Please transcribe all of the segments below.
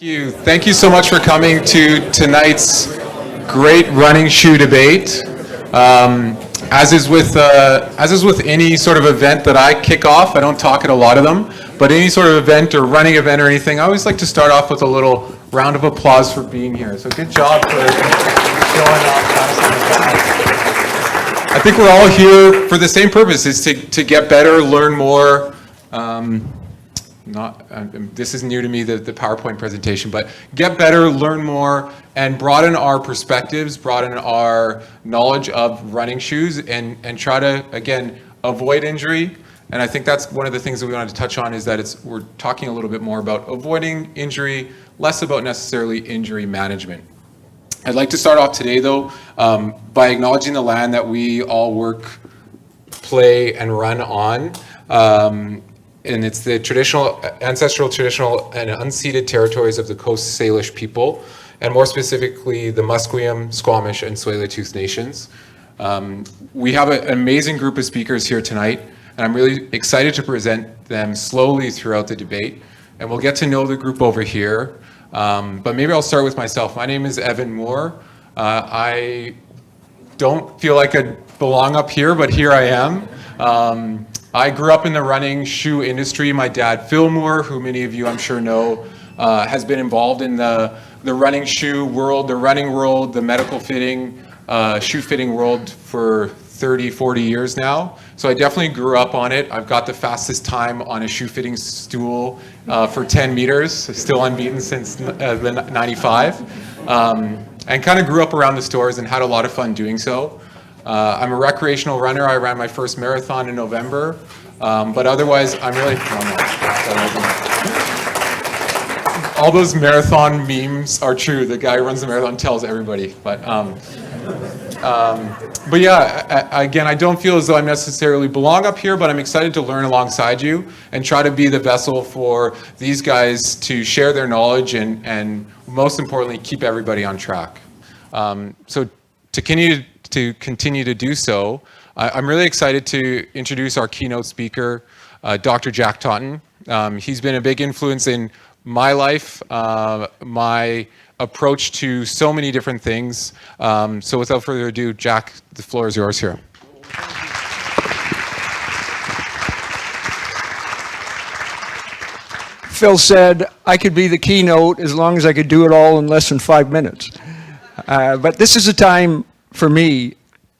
Thank you so much for coming to tonight's great running shoe debate. As is with any sort of event that I kick off, I don't talk at a lot of them, but any sort of event or running event or anything, I always like to start off with a little round of applause for being here. So good job for showing up. I think we're all here for the same purpose, is to get better, learn more. This is new to me, the PowerPoint presentation, but get better, learn more, and broaden our perspectives, broaden our knowledge of running shoes, and try to, again, avoid injury. And I think that's one of the things that we wanted to touch on, is that we're talking a little bit more about avoiding injury, less about necessarily injury management. I'd like to start off today, though, by acknowledging the land that we all work, play, and run on. And it's the ancestral, traditional, and unceded territories of the Coast Salish people, and more specifically the Musqueam, Squamish, and Tsleil-Waututh nations. We have an amazing group of speakers here tonight, and I'm really excited to present them slowly throughout the debate, and we'll get to know the group over here. But maybe I'll start with myself. My name is Evan Moore. I don't feel like I belong up here, but here I am. I grew up in the running shoe industry. My dad, Phil Moore, who many of you I'm sure know, has been involved in the running shoe world, the running world, the medical fitting, shoe fitting world for 30, 40 years now. So I definitely grew up on it. I've got the fastest time on a shoe fitting stool for 10 meters, still unbeaten since 95. And kind of grew up around the stores and had a lot of fun doing so. I'm a recreational runner. I ran my first marathon in November, but otherwise I'm really, all those marathon memes are true. The guy who runs the marathon tells everybody, but yeah, again, I don't feel as though I necessarily belong up here, but I'm excited to learn alongside you and try to be the vessel for these guys to share their knowledge and most importantly, keep everybody on track. So to continue to do so, I'm really excited to introduce our keynote speaker, Dr. Jack Taunton. He's been a big influence in my life, my approach to so many different things. So without further ado, Jack, the floor is yours here. Phil said I could be the keynote as long as I could do it all in less than 5 minutes. But this is a time for me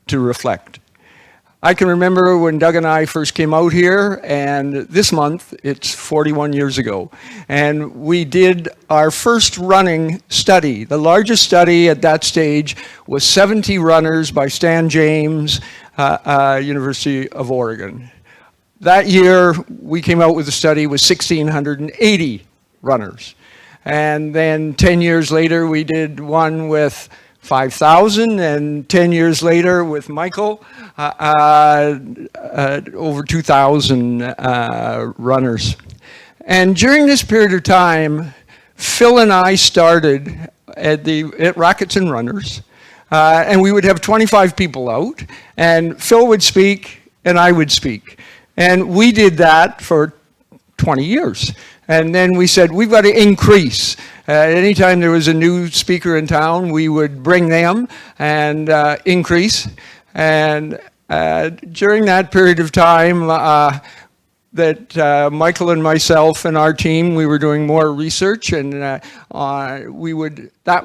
to reflect. I can remember when Doug and I first came out here, and this month it's 41 years ago, and we did our first running study. The largest study at that stage was 70 runners by Stan James, University of Oregon. That year we came out with a study with 1,680 runners, and then 10 years later we did one with 5,000, and 10 years later with Michael, over 2,000 runners. And during this period of time, Phil and I started at Rackets and Runners, and we would have 25 people out, and Phil would speak and I would speak. And we did that for 20 years. And then we said, we've got to increase. Anytime there was a new speaker in town, we would bring them and increase. And during that period of time that Michael and myself and our team, we were doing more research, and that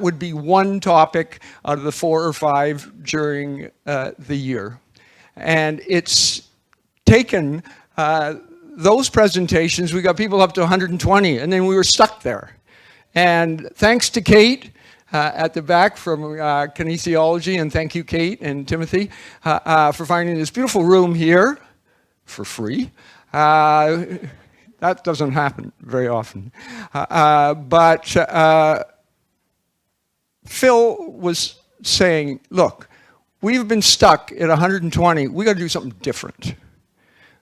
would be one topic out of the 4 or 5 during the year. And it's taken those presentations, we got people up to 120, and then we were stuck there. And thanks to Kate at the back from Kinesiology, and thank you, Kate and Timothy, for finding this beautiful room here for free. That doesn't happen very often. But Phil was saying, look, we've been stuck at 120. We got to do something different.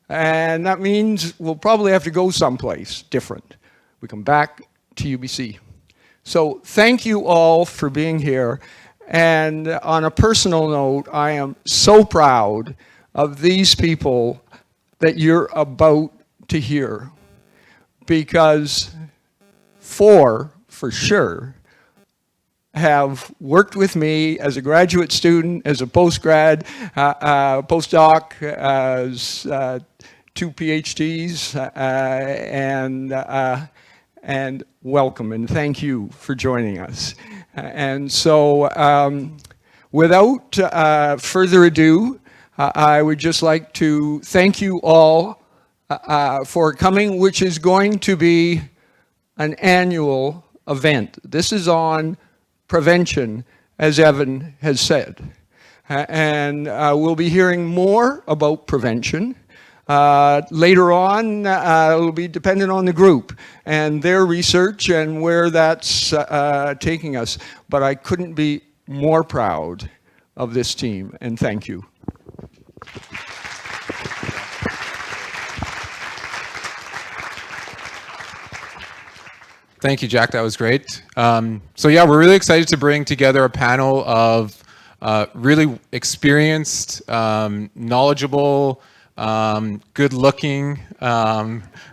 And that means we'll probably have to go someplace different. We come back to UBC. So thank you all for being here. And on a personal note, I am so proud of these people that you're about to hear. Because 4 for sure, have worked with me as a graduate student, as a postgrad, postdoc, as 2 PhDs, and welcome and thank you for joining us. And so without further ado, I would just like to thank you all for coming, which is going to be an annual event. This is on prevention, as Evan has said. And we'll be hearing more about prevention. Later on, it'll be dependent on the group and their research and where that's taking us. But I couldn't be more proud of this team, and thank you. Thank you, Jack. That was great. So yeah, we're really excited to bring together a panel of really experienced, knowledgeable, good-looking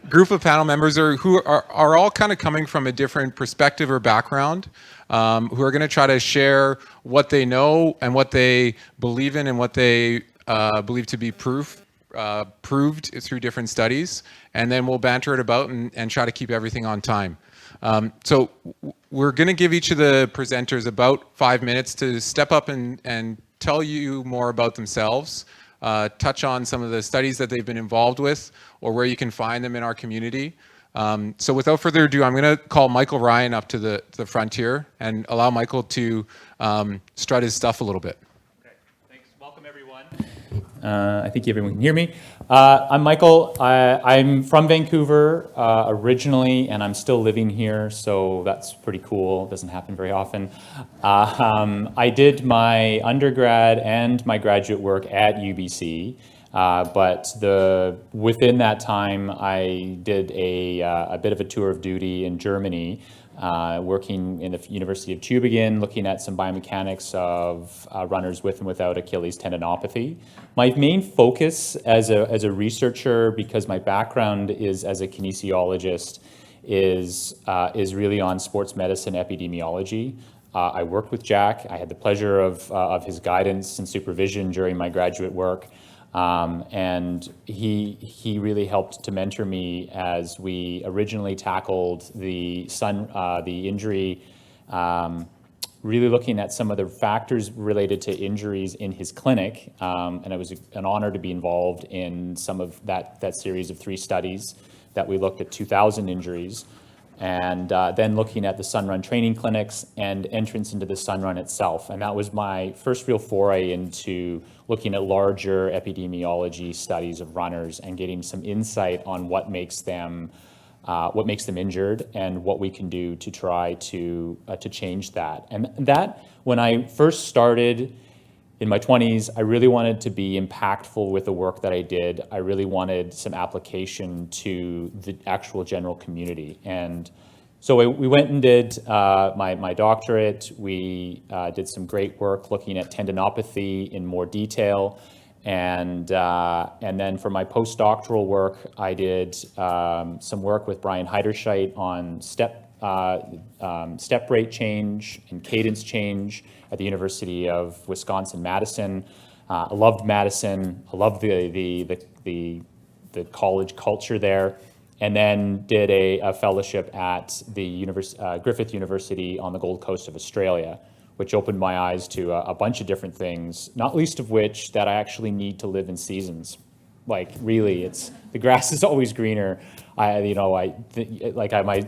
group of panel members who are all kind of coming from a different perspective or background, who are going to try to share what they know and what they believe in and what they believe to be proved through different studies. And then we'll banter it about and try to keep everything on time. So we're going to give each of the presenters about 5 minutes to step up and tell you more about themselves, touch on some of the studies that they've been involved with or where you can find them in our community. So without further ado, I'm going to call Michael Ryan up to the frontier and allow Michael to strut his stuff a little bit. Okay, thanks. Welcome, everyone. I think everyone can hear me. I'm Michael. I'm from Vancouver originally, and I'm still living here, so that's pretty cool. It doesn't happen very often. I did my undergrad and my graduate work at UBC, but within that time, I did a bit of a tour of duty in Germany, working in the University of Tübingen, looking at some biomechanics of runners with and without Achilles tendinopathy. My main focus as a researcher, because my background is as a kinesiologist, is really on sports medicine epidemiology. I worked with Jack. I had the pleasure of his guidance and supervision during my graduate work. And he really helped to mentor me as we originally tackled the injury, really looking at some of the factors related to injuries in his clinic. And it was an honor to be involved in some of that series of 3 studies that we looked at 2,000 injuries. And then looking at the Sunrun training clinics and entrance into the Sunrun itself. And that was my first real foray into looking at larger epidemiology studies of runners and getting some insight on what makes them injured and what we can do to try to change that. And that, when I first started in my 20s, I really wanted to be impactful with the work that I did. I really wanted some application to the actual general community. And so we went and did my doctorate. We did some great work looking at tendinopathy in more detail. And then for my postdoctoral work, I did some work with Brian Heiderscheit on step rate change and cadence change at the University of Wisconsin-Madison. I loved Madison. I loved the college culture there. And then did a fellowship at the Griffith University on the Gold Coast of Australia, which opened my eyes to a bunch of different things, not least of which that I actually need to live in seasons. Like, really, the grass is always greener. My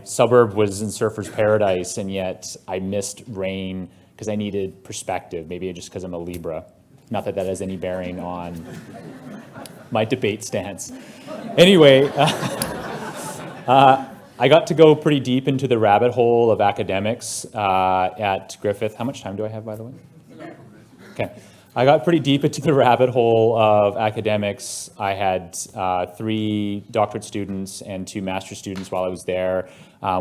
suburb was in surfer's paradise, and yet I missed rain because I needed perspective. Maybe just because I'm a Libra. Not that has any bearing on my debate stance. Anyway, I got to go pretty deep into the rabbit hole of academics at Griffith. How much time do I have, by the way? Okay. I got pretty deep into the rabbit hole of academics. I had 3 doctorate students and 2 master's students while I was there.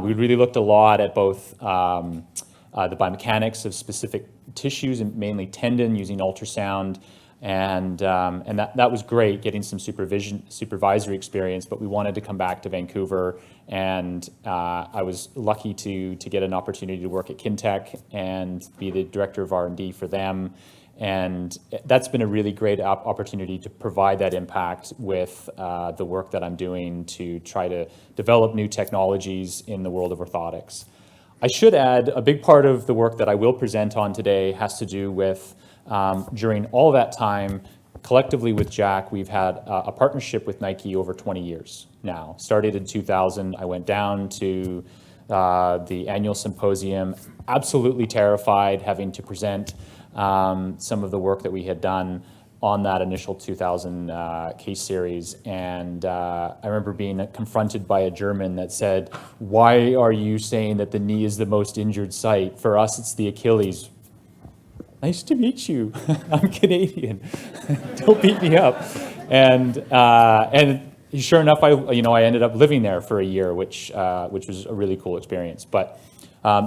We really looked a lot at both the biomechanics of specific tissues, and mainly tendon, using ultrasound. And that was great, getting some supervisory experience, but we wanted to come back to Vancouver And I was lucky to get an opportunity to work at Kintech and be the director of R&D for them. And that's been a really great opportunity to provide that impact with the work that I'm doing to try to develop new technologies in the world of orthotics. I should add, a big part of the work that I will present on today has to do with, during all that time, collectively with Jack, we've had a partnership with Nike over 20 years now. Started in 2000, I went down to the annual symposium, absolutely terrified having to present some of the work that we had done on that initial 2000 case series. And I remember being confronted by a German that said, "Why are you saying that the knee is the most injured site? For us, it's the Achilles." Nice to meet you. I'm Canadian. Don't beat me up. And sure enough, I ended up living there for a year, which was a really cool experience. But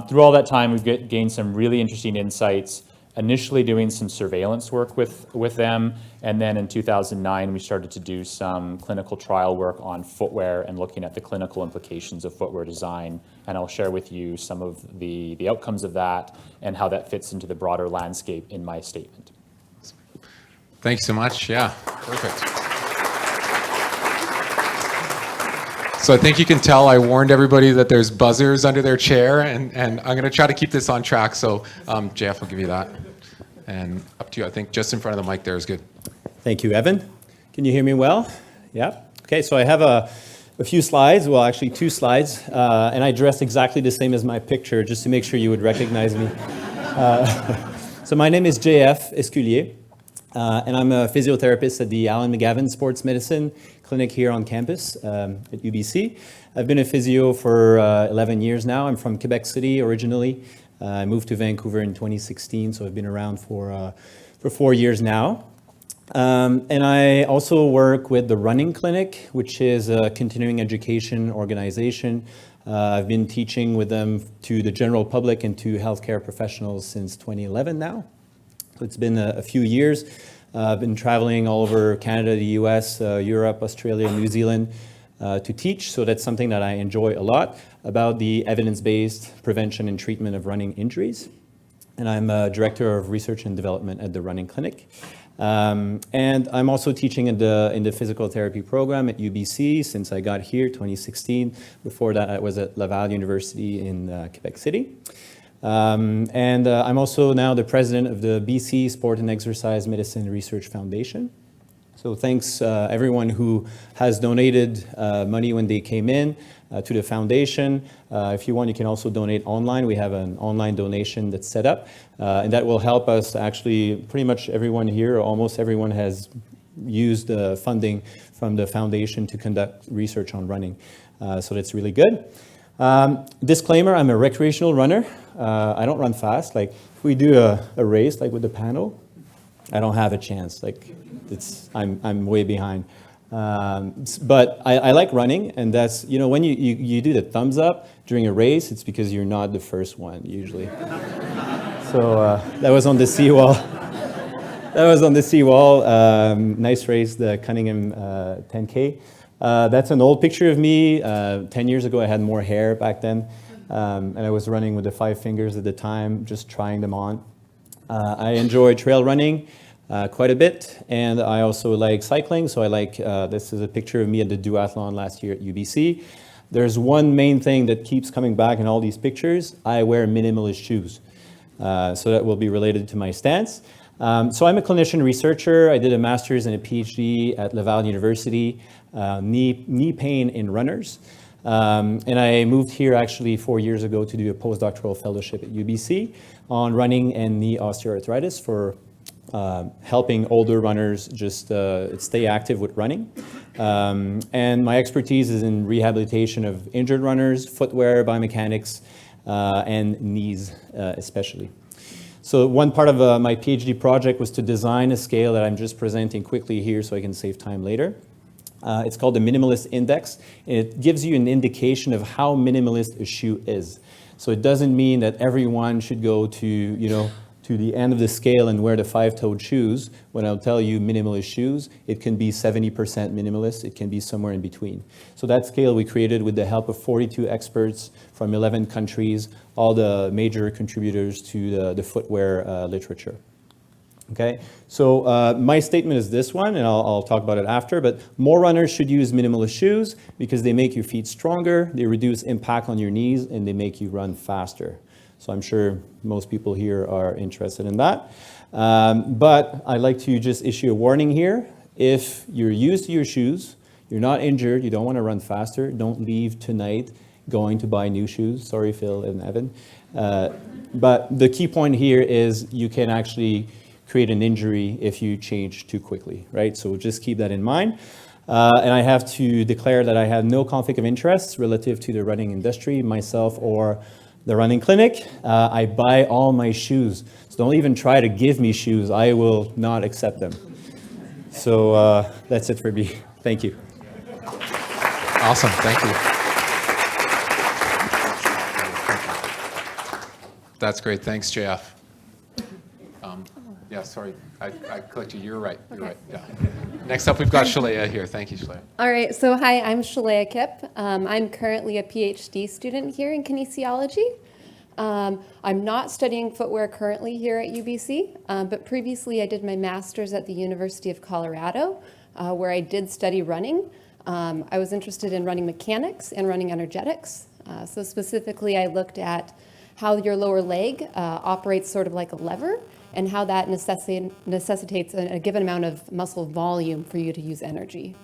through all that time, we've gained some really interesting insights. Initially doing some surveillance work with them, and then in 2009 we started to do some clinical trial work on footwear and looking at the clinical implications of footwear design. And I'll share with you some of the outcomes of that and how that fits into the broader landscape in my statement. Thanks so much. Yeah, perfect. So I think you can tell I warned everybody that there's buzzers under their chair, and I'm going to try to keep this on track. So JF will give you that. And up to you. I think just in front of the mic there is good. Thank you, Evan. Can you hear me well? Yeah. Okay, so I have a few slides, well, actually 2 slides, and I dressed exactly the same as my picture, just to make sure you would recognize me. So my name is JF Esculier, and I'm a physiotherapist at the Alan McGavin Sports Medicine Clinic here on campus at UBC. I've been a physio for 11 years now. I'm from Quebec City originally. I moved to Vancouver in 2016, so I've been around for 4 years now. And I also work with the Running Clinic, which is a continuing education organization. I've been teaching with them to the general public and to healthcare professionals since 2011 now. So it's been a few years. I've been traveling all over Canada, the US, Europe, Australia, New Zealand to teach. So that's something that I enjoy a lot, about the evidence-based prevention and treatment of running injuries. And I'm a director of research and development at the Running Clinic. And I'm also teaching in the physical therapy program at UBC since I got here, 2016. Before that, I was at Laval University in Quebec City. And I'm also now the president of the BC Sport and Exercise Medicine Research Foundation. So thanks everyone who has donated money when they came in to the foundation. If you want, you can also donate online. We have an online donation that's set up, and that will help us actually, pretty much everyone here, or almost everyone, has used funding from the foundation to conduct research on running. So that's really good. Disclaimer, I'm a recreational runner. I don't run fast. Like if we do a race, like with the panel, I don't have a chance. Like I'm way behind. But I like running, and that's, when you do the thumbs up during a race, it's because you're not the first one usually. So that was on the seawall. Nice race, the Cunningham 10K. That's an old picture of me. 10 years ago, I had more hair back then, and I was running with the 5 fingers at the time, just trying them on. I enjoy trail running quite a bit, and I also like cycling. So I like, this is a picture of me at the duathlon last year at UBC. There's one main thing that keeps coming back in all these pictures. I wear minimalist shoes. So that will be related to my stance. So I'm a clinician researcher. I did a master's and a PhD at Laval University, knee pain in runners. And I moved here actually 4 years ago to do a postdoctoral fellowship at UBC on running and knee osteoarthritis for helping older runners just stay active with running. And my expertise is in rehabilitation of injured runners, footwear, biomechanics, and knees especially. So one part of my PhD project was to design a scale that I'm just presenting quickly here so I can save time later. It's called the Minimalist Index. It gives you an indication of how minimalist a shoe is. So it doesn't mean that everyone should go to to the end of the scale and wear the 5-toed shoes, when I'll tell you minimalist shoes, it can be 70% minimalist, it can be somewhere in between. So that scale we created with the help of 42 experts from 11 countries, all the major contributors to the footwear literature. Okay, so my statement is this one, and I'll talk about it after, but more runners should use minimalist shoes because they make your feet stronger, they reduce impact on your knees, and they make you run faster. So I'm sure most people here are interested in that. But I'd like to just issue a warning here. If you're used to your shoes, you're not injured, you don't want to run faster, don't leave tonight going to buy new shoes. Sorry, Phil and Evan. But the key point here is you can actually create an injury if you change too quickly, right? So just keep that in mind. And I have to declare that I have no conflict of interest relative to the running industry, myself or the running clinic. I buy all my shoes. So don't even try to give me shoes. I will not accept them. So that's it for me. Thank you. Awesome, thank you. That's great, thanks, JF. Yeah, sorry, I clicked you. You're right. You're right. Yeah. Next up, we've got Shalea here. Thank you, Shalea. All right, so hi, I'm Shalea Kipp. I'm currently a PhD student here in kinesiology. I'm not studying footwear currently here at UBC, but previously I did my master's at the University of Colorado, where I did study running. I was interested in running mechanics and running energetics. So specifically, I looked at how your lower leg operates sort of like a lever, and how that necessitates a given amount of muscle volume for you to use energy.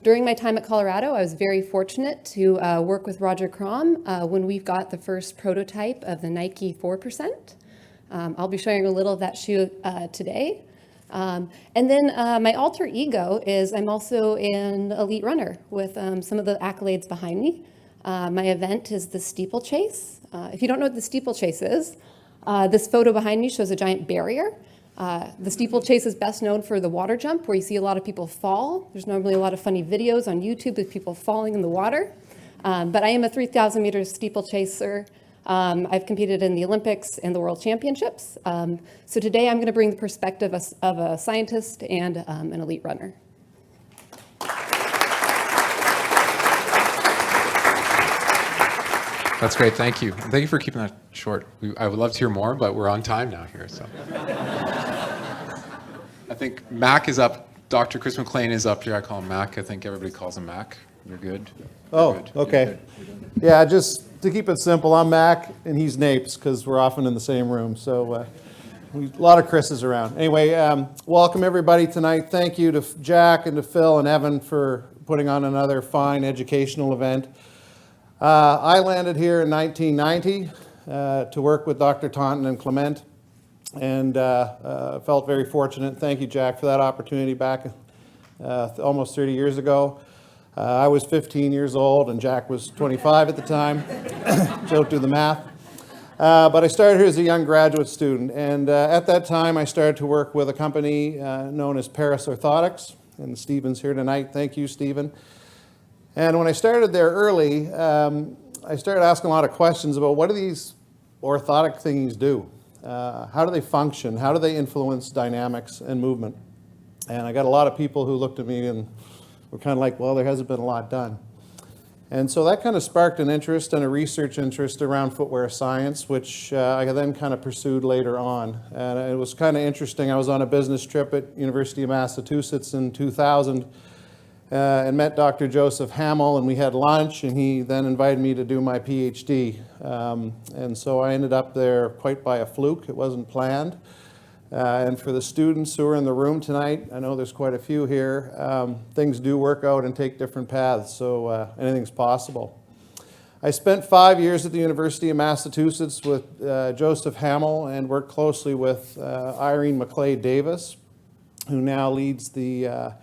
During my time at Colorado, I was very fortunate to work with Roger Crom when we got the first prototype of the Nike 4%. I'll be showing a little of that shoe today. And then my alter ego is I'm also an elite runner with some of the accolades behind me. My event is the Steeplechase. If you don't know what the Steeplechase is, this photo behind me shows a giant barrier. The steeplechase is best known for the water jump, where you see a lot of people fall. There's normally a lot of funny videos on YouTube of people falling in the water. But I am a 3,000 meter steeplechaser. I've competed in the Olympics and the World Championships. So today I'm going to bring the perspective of a scientist and an elite runner. That's great, thank you. And thank you for keeping that short. I would love to hear more, but we're on time now here, so. I think Mac is up. Dr. Chris McLean is up here. I call him Mac. I think everybody calls him Mac. You're good? Oh, You're good. okay. Yeah, just to keep it simple, I'm Mac and he's Napes because we're often in the same room. So a lot of Chris's around. Anyway, welcome everybody tonight. Thank you to Jack and to Phil and Evan for putting on another fine educational event. I landed here in 1990 to work with Dr. Taunton and Clement, and felt very fortunate. Thank you, Jack, for that opportunity back almost 30 years ago. I was 15 years old, and Jack was 25 at the time. Don't do the math. But I started here as a young graduate student, and at that time I started to work with a company known as Paris Orthotics, and Stephen's here tonight. Thank you, Stephen. And when I started there early, I started asking a lot of questions about what do these orthotic thingies do? How do they function? How do they influence dynamics and movement? And I got a lot of people who looked at me and were kind of like, well, there hasn't been a lot done. And so that kind of sparked an interest and a research interest around footwear science, which I then kind of pursued later on. And it was kind of interesting. I was on a business trip at University of Massachusetts in 2000 and met Dr. Joseph Hamill, and we had lunch, and he then invited me to do my PhD. And so I ended up there quite by a fluke. It wasn't planned. And for the students who are in the room tonight, I know there's quite a few here, things do work out and take different paths, so anything's possible. I spent 5 years at the University of Massachusetts with Joseph Hamill and worked closely with Irene McClay Davis, who now leads the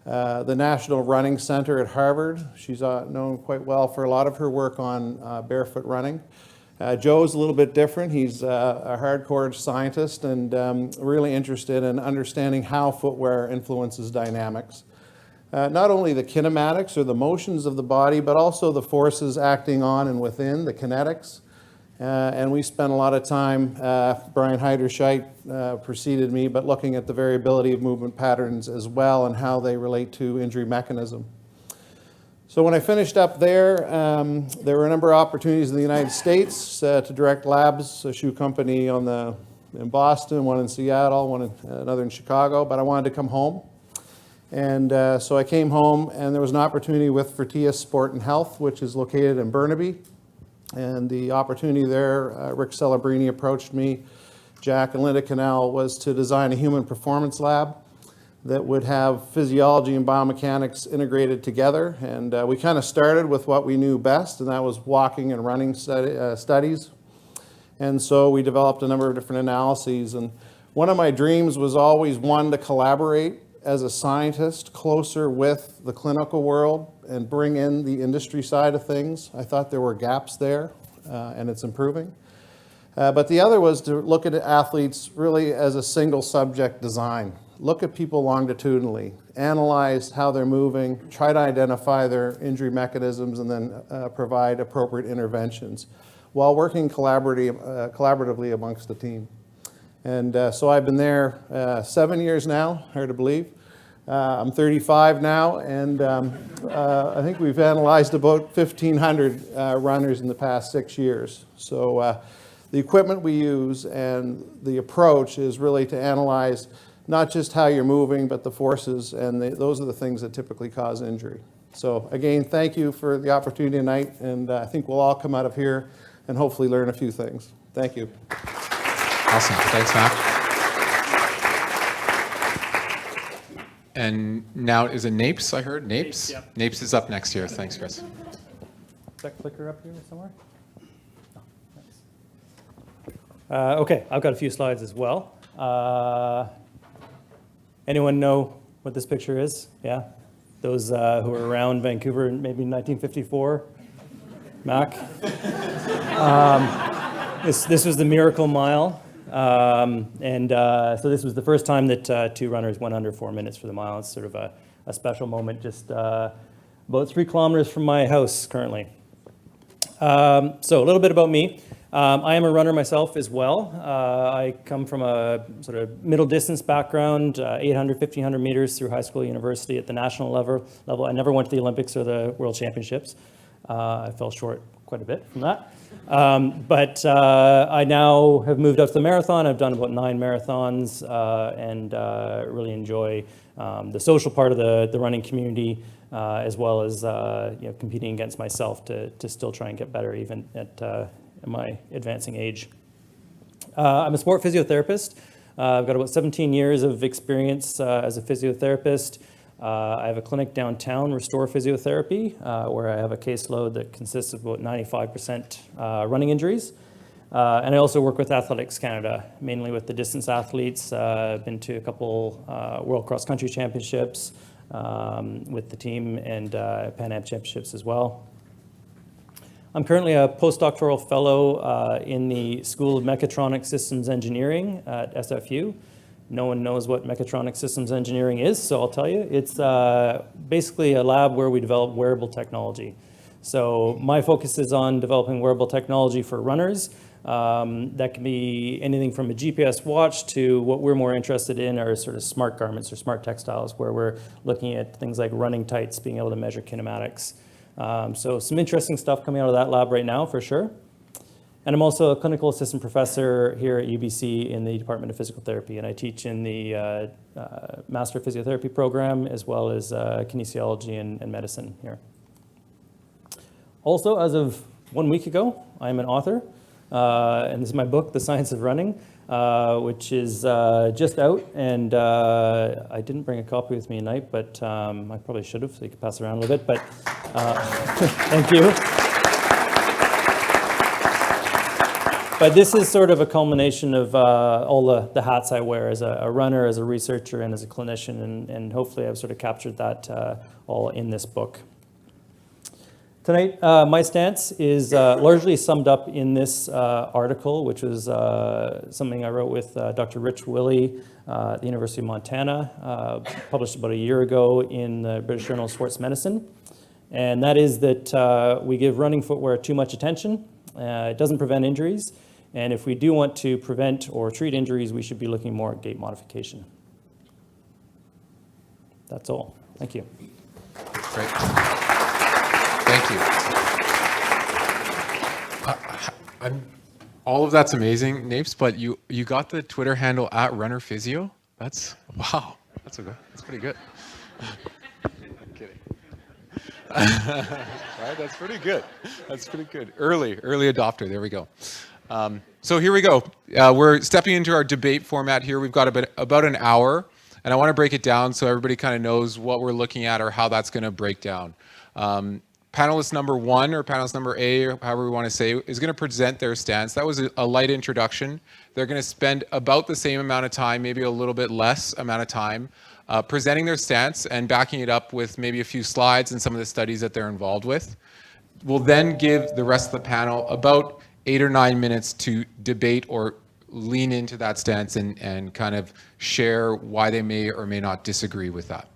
National Running Center at Harvard. She's known quite well for a lot of her work on barefoot running. Joe's a little bit different. He's a hardcore scientist and really interested in understanding how footwear influences dynamics. Not only the kinematics or the motions of the body, but also the forces acting on and within, the kinetics. And we spent a lot of time, Brian Heiderscheit preceded me, but looking at the variability of movement patterns as well and how they relate to injury mechanism. So when I finished up there, there were a number of opportunities in the United States to direct labs, a shoe company in Boston, one in Seattle, another in Chicago, but I wanted to come home. And so I came home, and there was an opportunity with Fortius Sport and Health, which is located in Burnaby. And the opportunity there, Rick Celebrini approached me, Jack and Linda Canal, was to design a human performance lab that would have physiology and biomechanics integrated together. And we kind of started with what we knew best, and that was walking and running studies. And so we developed a number of different analyses. And one of my dreams was always, one, to collaborate as a scientist closer with the clinical world and bring in the industry side of things. I thought there were gaps there, and it's improving. But the other was to look at athletes really as a single subject design. Look at people longitudinally, analyze how they're moving, try to identify their injury mechanisms, and then provide appropriate interventions while working collaboratively amongst the team. And so I've been there 7 years now, hard to believe. I'm 35 now, and I think we've analyzed about 1,500 runners in the past 6 years. So the equipment we use and the approach is really to analyze not just how you're moving, but the forces, and those are the things that typically cause injury. So again, thank you for the opportunity tonight, and I think we'll all come out of here and hopefully learn a few things. Thank you. Awesome. Thanks, Matt. And now, is it NAPES, I heard? NAPES? Yep. NAPES is up next year. Thanks, Chris. Is that clicker up here somewhere? Okay, I've got a few slides as well. Anyone know what this picture is? Yeah? Those who were around Vancouver in maybe 1954? Mac? This was the Miracle Mile. So this was the first time that two runners went under 4 minutes for the mile. It's sort of a special moment, just about 3 kilometers from my house currently. So a little bit about me. I am a runner myself as well. I come from a sort of middle distance background, 800, 1,500 meters through high school, university at the national level. I never went to the Olympics or the World Championships. I fell short quite a bit from that. But I now have moved up to the marathon. I've done about 9 marathons and really enjoy the social part of the running community, as well as competing against myself to still try and get better even at my advancing age. I'm a sport physiotherapist. I've got about 17 years of experience as a physiotherapist. I have a clinic downtown, Restore Physiotherapy, where I have a caseload that consists of about 95% running injuries. And I also work with Athletics Canada, mainly with the distance athletes. I've been to a couple World Cross Country Championships with the team and Pan Am Championships as well. I'm currently a postdoctoral fellow in the School of Mechatronic Systems Engineering at SFU. No one knows what mechatronic systems engineering is, so I'll tell you. It's basically a lab where we develop wearable technology. So my focus is on developing wearable technology for runners. That can be anything from a GPS watch to what we're more interested in are sort of smart garments or smart textiles, where we're looking at things like running tights, being able to measure kinematics. So some interesting stuff coming out of that lab right now, for sure. And I'm also a clinical assistant professor here at UBC in the Department of Physical Therapy, and I teach in the Master of Physiotherapy program, as well as kinesiology and medicine here. Also, as of 1 week ago, I'm an author, and this is my book, The Science of Running, which is just out, and I didn't bring a copy with me tonight, but I probably should have, so you could pass it around a little bit, but thank you. But this is sort of a culmination of all the hats I wear as a runner, as a researcher, and as a clinician, and hopefully I've sort of captured that all in this book. Tonight, my stance is largely summed up in this article, which was something I wrote with Dr. Rich Willey at the University of Montana, published about a year ago in the British Journal of Sports Medicine. And that is that we give running footwear too much attention. It doesn't prevent injuries, and if we do want to prevent or treat injuries, we should be looking more at gait modification. That's all. Thank you. Great. Thank you. All of that's amazing, Napes, but you got the Twitter handle @RunnerPhysio? That's, wow, that's pretty good. I'm kidding. Right, that's pretty good. That's pretty good. Early adopter, there we go. So here we go. We're stepping into our debate format here. We've got about an hour, and I want to break it down so everybody kind of knows what we're looking at or how that's going to break down. Panelist number 1, or panelist number A, or however we want to say, is going to present their stance. That was a light introduction. They're going to spend about the same amount of time, maybe a little bit less amount of time, presenting their stance and backing it up with maybe a few slides and some of the studies that they're involved with. We'll then give the rest of the panel about 8 or 9 minutes to debate or lean into that stance and kind of share why they may or may not disagree with that.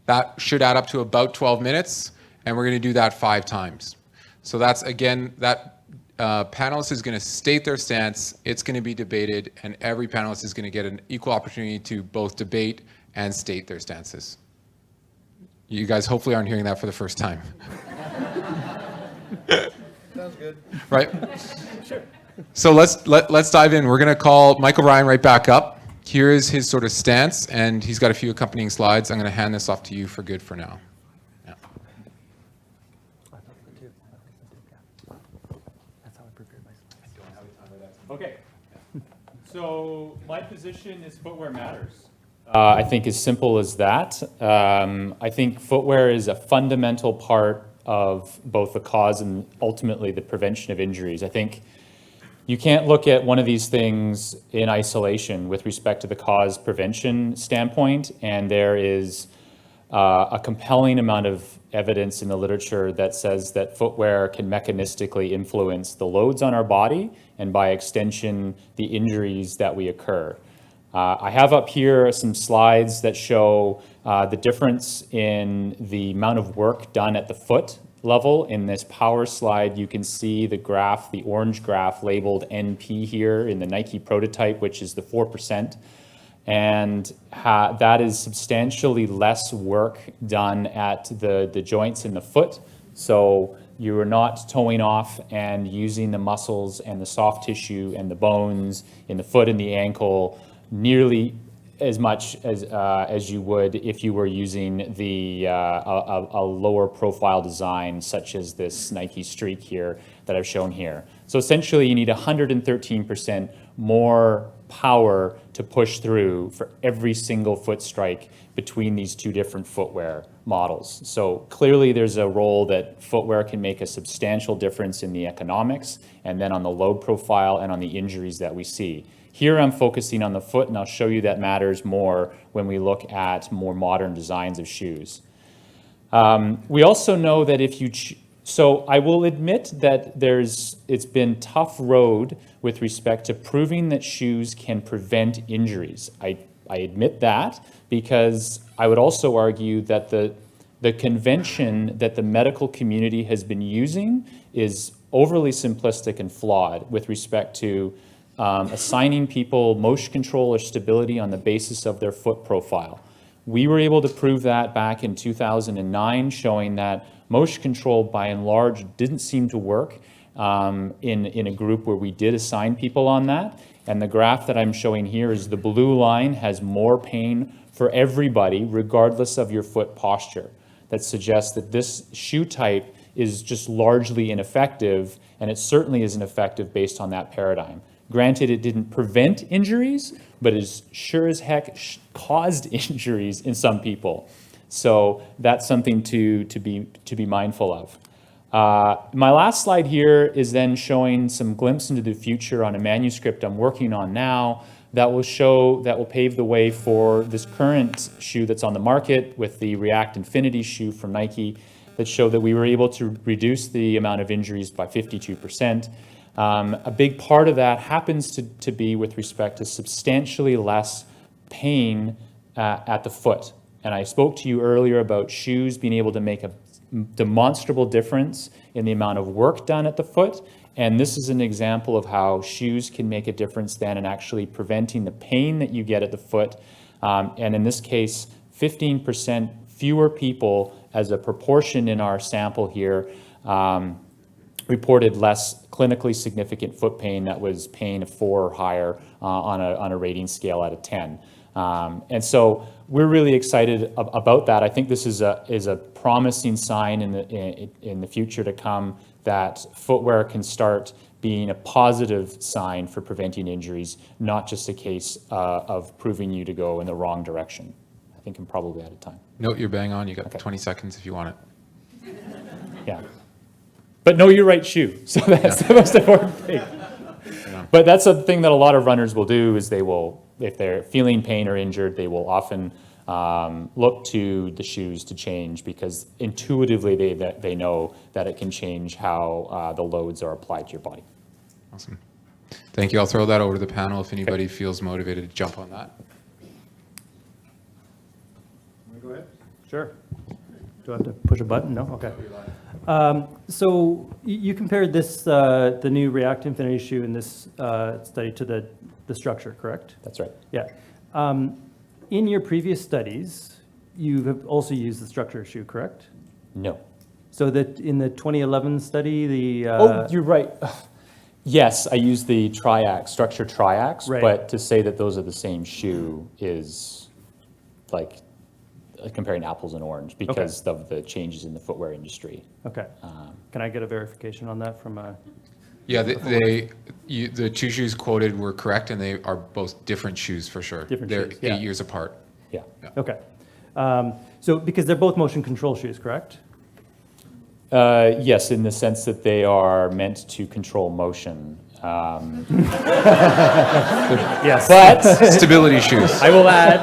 That should add up to about 12 minutes. And we're going to do that 5 times. So that's, again, that panelist is going to state their stance, it's going to be debated, and every panelist is going to get an equal opportunity to both debate and state their stances. You guys hopefully aren't hearing that for the first time. Sounds good. Right? Sure. So let's dive in. We're going to call Michael Ryan right back up. Here is his sort of stance, and he's got a few accompanying slides. I'm going to hand this off to you for good for now. Okay, so my position is footwear matters. I think as simple as that. I think footwear is a fundamental part of both the cause and ultimately the prevention of injuries. I think you can't look at one of these things in isolation with respect to the cause prevention standpoint, and there is a compelling amount of evidence in the literature that says that footwear can mechanistically influence the loads on our body and by extension the injuries that we occur. I have up here some slides that show the difference in the amount of work done at the foot level. In this power slide, you can see the graph, the orange graph labeled NP here in the Nike prototype, which is the 4%. And that is substantially less work done at the joints in the foot. So you are not toeing off and using the muscles and the soft tissue and the bones in the foot and the ankle nearly as much as you would if you were using a lower profile design such as this Nike Streak here that I've shown here. So essentially you need 113% more power to push through for every single foot strike between these two different footwear models. So clearly there's a role that footwear can make a substantial difference in the economics and then on the load profile and on the injuries that we see. Here I'm focusing on the foot, and I'll show you that matters more when we look at more modern designs of shoes. We also know that if you so I will admit that it's been tough road with respect to proving that shoes can prevent injuries. I admit that because I would also argue that the convention that the medical community has been using is overly simplistic and flawed with respect to assigning people motion control or stability on the basis of their foot profile. We were able to prove that back in 2009, showing that motion control by and large didn't seem to work in a group where we did assign people on that. And the graph that I'm showing here is the blue line has more pain for everybody regardless of your foot posture. That suggests that this shoe type is just largely ineffective, and it certainly isn't effective based on that paradigm. Granted, it didn't prevent injuries, but it sure as heck caused injuries in some people. So that's something to be mindful of. My last slide here is then showing some glimpse into the future on a manuscript I'm working on now that will pave the way for this current shoe that's on the market with the React Infinity shoe from Nike that show that we were able to reduce the amount of injuries by 52%. A big part of that happens to be with respect to substantially less pain at the foot. And I spoke to you earlier about shoes being able to make a demonstrable difference in the amount of work done at the foot And this is an example of how shoes can make a difference then in actually preventing the pain that you get at the foot. And in this case, 15% fewer people as a proportion in our sample here reported less clinically significant foot pain. That was pain of 4 or higher on a rating scale out of 10. And so we're really excited about that. I think this is a promising sign in the future to come that footwear can start being a positive sign for preventing injuries, not just a case of proving you to go in the wrong direction. I think I'm probably out of time. Note you're bang on. You got Okay. 20 seconds if you want it. Yeah. But know your right shoe. So that's the most important thing. But that's a thing that a lot of runners will do is they will, if they're feeling pain or injured, they will often look to the shoes to change because intuitively they know that it can change how the loads are applied to your body. Awesome. Thank you. I'll throw that over to the panel if anybody feels motivated to jump on that. Go ahead. Sure. Do I have to push a button? No? Okay. So you compared this, the new React Infinity shoe in this study to the structure, correct? That's right. Yeah. In your previous studies, you have also used the structure shoe, correct? No. So that in the 2011 study, the Oh, you're right. Yes, I use the structure triax, Right. but to say that those are the same shoe is like comparing apples and oranges because of the changes in the footwear industry. okay. Can I get a verification on that from a? Yeah, the 2 shoes quoted were correct, and they are both different shoes for sure. Different They're shoes, yeah. 8 years apart. Yeah. Okay. So because they're both motion control shoes, correct? Yes, in the sense that they are meant to control motion. Yes. But Stability shoes. I will add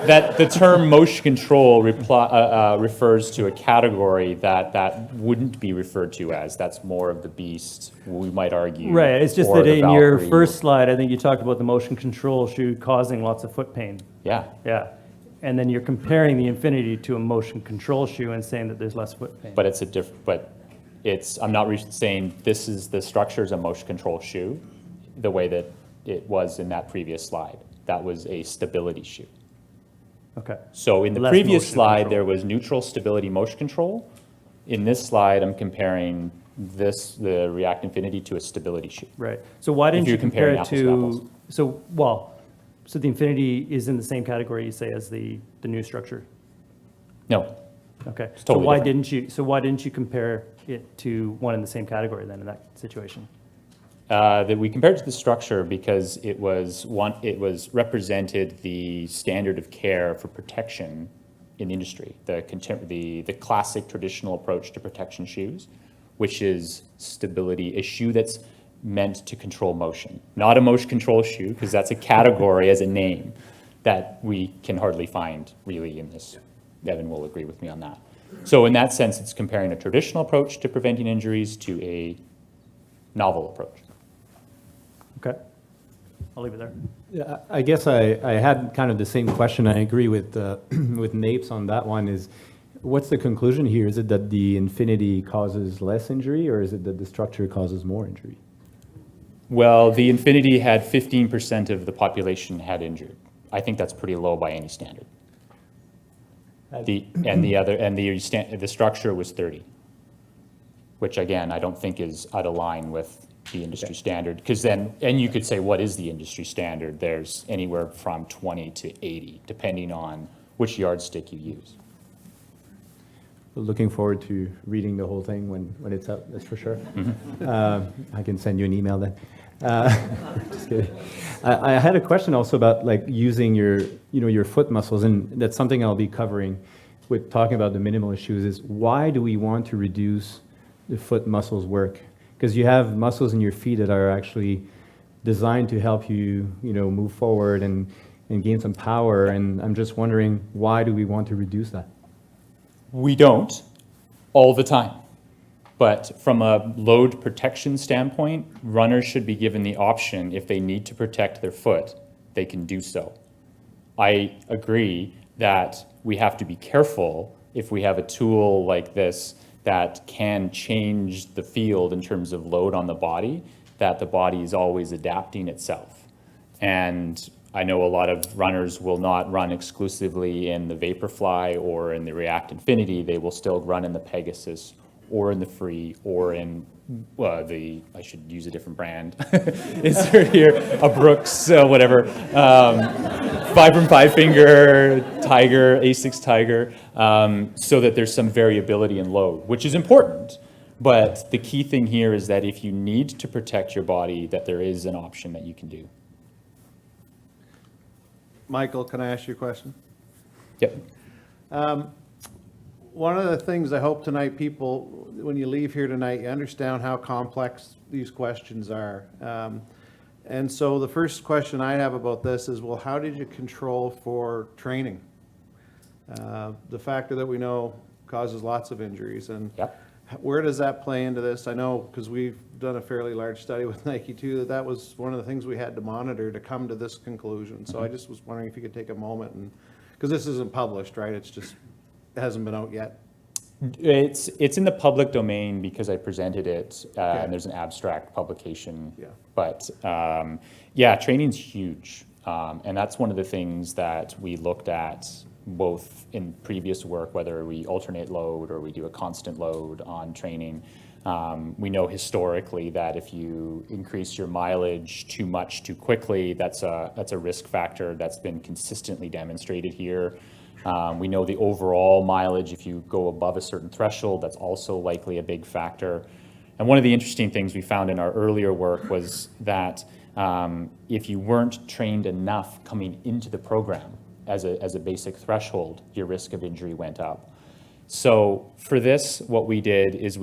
that the term motion control refers to a category that wouldn't be referred to as. That's more of the beast, we might argue. Right, it's just or that the in your Valkyrie. first slide, I think you talked about the motion control shoe causing lots of foot pain. Yeah. Yeah. And then you're comparing the Infinity to a motion control shoe and saying that there's less foot pain. But I'm not saying this is the structure is a motion control shoe, the way that it was in that previous slide. That was a stability shoe. Okay. So in the Less previous motion slide, control. there was neutral stability motion control. In this slide, I'm comparing the React Infinity to a stability shoe. Right. So why didn't you're you compare comparing it apples to apples. to, so the Infinity is in the same category, you say, as the new structure? No, Okay. totally So why didn't you compare it to one in the same category then in that situation? that we compared to the structure because it represented the standard of care for protection in the industry, the classic traditional approach to protection shoes, which is stability, a shoe that's meant to control motion, not a motion control shoe, because that's a category as a name that we can hardly find really in this. Evan will agree with me on that. So in that sense, it's comparing a traditional approach to preventing injuries to a novel approach. Okay. I'll leave it there. Yeah, I guess I had kind of the same question. I agree with with Napes on that one. Is what's the conclusion here? Is it that the Infinity causes less injury, or is it that the structure causes more injury? Well, the Infinity had 15% of the population had injured. I think that's pretty low by any standard. The structure was 30, which again I don't think is out of line with the industry standard. Because then, and you could say, what is the industry standard? There's anywhere from 20 to 80, depending on which yardstick you use. Looking forward to reading the whole thing when it's up. That's for sure. I can send you an email then. Just kidding. I had a question also about like using your foot muscles, and that's something I'll be covering with talking about the minimalist shoes. Is why do we want to reduce the foot muscles work? Because you have muscles in your feet that are actually designed to help you, move forward and gain some power. And I'm just wondering, why do we want to reduce that? We don't all the time. But from a load protection standpoint, runners should be given the option, if they need to protect their foot, they can do so. I agree that we have to be careful if we have a tool like this that can change the field in terms of load on the body, that the body is always adapting itself. And I know a lot of runners will not run exclusively in the Vaporfly or in the React Infinity. They will still run in the Pegasus or in the Free or in I should use a different brand. Is there here a Brooks, whatever, Vibram 5-finger, Tiger, A6 Tiger, so that there's some variability in load, which is important. But the key thing here is that if you need to protect your body, that there is an option that you can do. Michael, can I ask you a question? Yep. One of the things I hope tonight, people, when you leave here tonight, you understand how complex these questions are. And so the first question I have about this is, well, how did you control for training? The factor that we know causes lots of injuries, and Yep. where does that play into this? I know, because we've done a fairly large study with Nike too, that was one of the things we had to monitor to come to this conclusion. So I just was wondering if you could take a moment, and because this isn't published, right? It hasn't been out yet. It's in the public domain because I presented it, and there's an abstract publication. Yeah. But yeah, training's huge, and that's one of the things that we looked at both in previous work, whether we alternate load or we do a constant load on training. We know historically that if you increase your mileage too much too quickly, that's a risk factor that's been consistently demonstrated here. We know the overall mileage, if you go above a certain threshold, that's also likely a big factor. And one of the interesting things we found in our earlier work was that if you weren't trained enough coming into the program as a basic threshold, your risk of injury went up. So for this, what we did is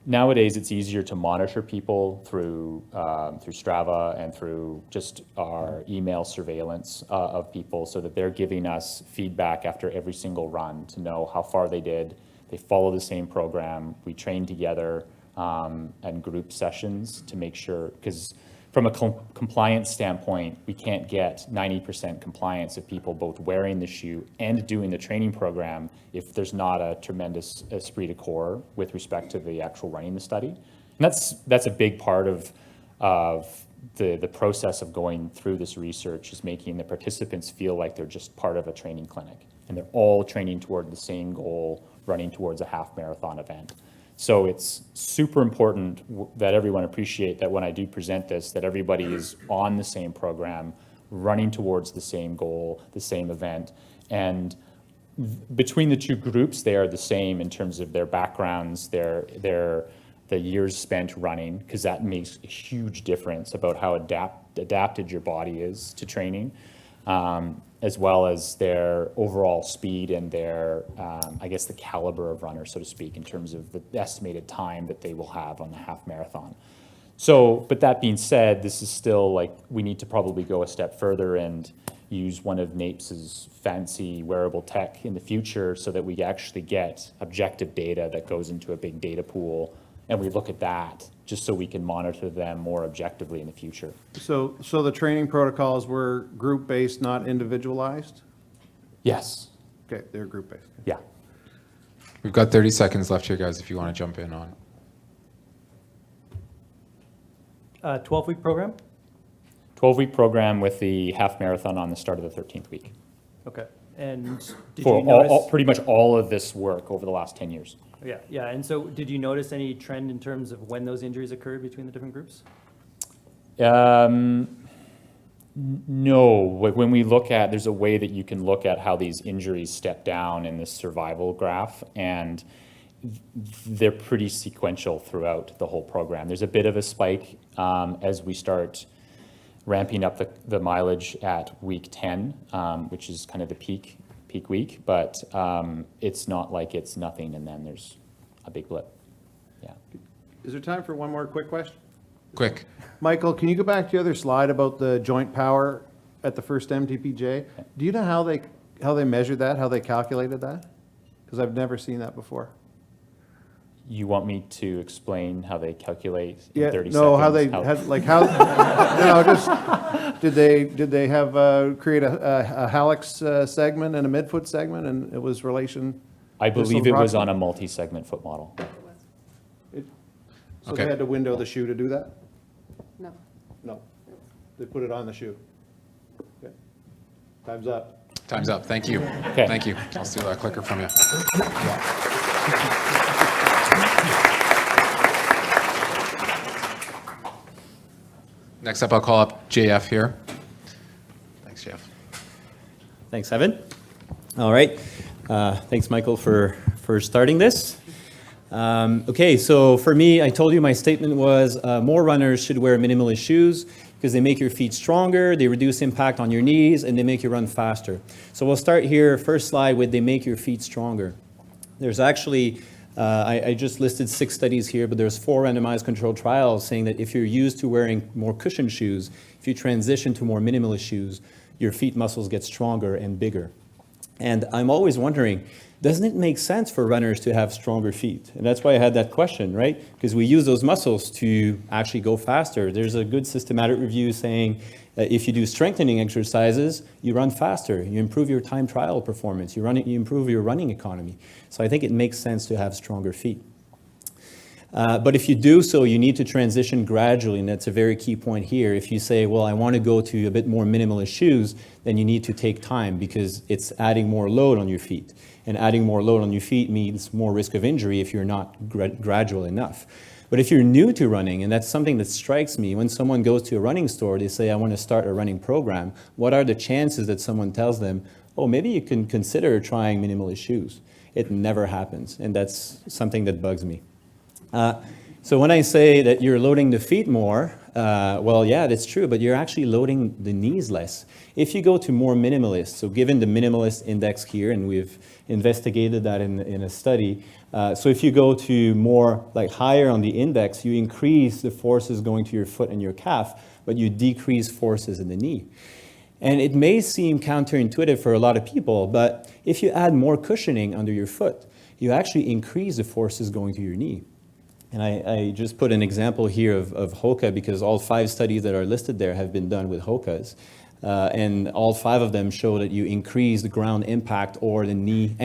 nowadays it's easier to monitor people through Strava and through just our email surveillance of people, so that they're giving us feedback after every single run to know how far they did. They follow the same program. We train together and group sessions to make sure, because from a compliance standpoint, we can't get 90% compliance of people both wearing the shoe and doing the training program if there's not a tremendous esprit de corps with respect to the actual running the study. And that's a big part of the process of going through this research, is making the participants feel like they're just part of a training clinic and they're all training toward the same goal, running towards a half marathon event. So it's super important that everyone appreciate that when I do present this, that everybody is on the same program, running towards the same goal, the same event. And between the two groups, they are the same in terms of their backgrounds, the years spent running, because that makes a huge difference about how adapted your body is to training, as well as their overall speed and their, I guess, the caliber of runner, so to speak, in terms of the estimated time that they will have on the half marathon. So, but that being said, this is still like, we need to probably go a step further and use one of NAIPS's fancy wearable tech in the future so that we actually get objective data that goes into a big data pool, and we look at that just so we can monitor them more objectively in the future. So the training protocols were group-based, not individualized? Yes. Okay, they're group-based. Yeah. We've got 30 seconds left here, guys, if you want to jump in on. 12-week program? 12-week program with the half marathon on the start of the 13th week. Okay. And did For you notice? pretty much all of this work over the last 10 years. Yeah. And so did you notice any trend in terms of when those injuries occurred between the different groups? No, when we look at, there's a way that you can look at how these injuries step down in this survival graph, and they're pretty sequential throughout the whole program. There's a bit of a spike as we start ramping up the mileage at week 10, which is kind of the peak week, but it's not like it's nothing and then there's a big blip. Yeah. Is there time for one more quick question? Quick. Michael, can you go back to the other slide about the joint power at the first MTPJ? Do you know how they measured that, how they calculated that? Because I've never seen that before. You want me to explain how they calculate in Yeah, 30 no, seconds? how they had, like how, no, just, did they have, create a hallux segment and a midfoot segment, and it was relation? I Just believe it was approximate? on a multi-segment foot model. So Okay. they had to window the shoe to do that? No. No. They put it on the shoe. Okay. Time's up. Time's up. Thank you. Okay. Thank you. I'll steal that clicker from you. Next up, I'll call up JF here. Thanks, Jeff. Thanks, Evan. All right. Thanks, Michael, for starting this. Okay, so for me, I told you my statement was more runners should wear minimalist shoes because they make your feet stronger, they reduce impact on your knees, and they make you run faster. So we'll start here, first slide, with they make your feet stronger. There's actually, I just listed 6 studies here, but there's 4 randomized controlled trials saying that if you're used to wearing more cushioned shoes, if you transition to more minimalist shoes, your feet muscles get stronger and bigger. And I'm always wondering, doesn't it make sense for runners to have stronger feet? And that's why I had that question, right? Because we use those muscles to actually go faster. There's a good systematic review saying that if you do strengthening exercises, you run faster, you improve your time trial performance, you improve your running economy. So I think it makes sense to have stronger feet. But if you do so, you need to transition gradually, and that's a very key point here. If you say, well, I want to go to a bit more minimalist shoes, then you need to take time because it's adding more load on your feet. And adding more load on your feet means more risk of injury if you're not gradual enough. But if you're new to running, and that's something that strikes me, when someone goes to a running store, they say, I want to start a running program, what are the chances that someone tells them, oh, maybe you can consider trying minimalist shoes? It never happens, and that's something that bugs me. So when I say that you're loading the feet more, well, yeah, that's true, but you're actually loading the knees less. If you go to more minimalist, so given the Minimalist Index here, and we've investigated that in a study, so if you go to more like higher on the index, you increase the forces going to your foot and your calf, but you decrease forces in the knee. And it may seem counterintuitive for a lot of people, but if you add more cushioning under your foot, you actually increase the forces going to your knee. And I just put an example here of Hoka because all 5 studies that are listed there have been done with Hokas. And all 5 of them show that you increase the ground impact or the knee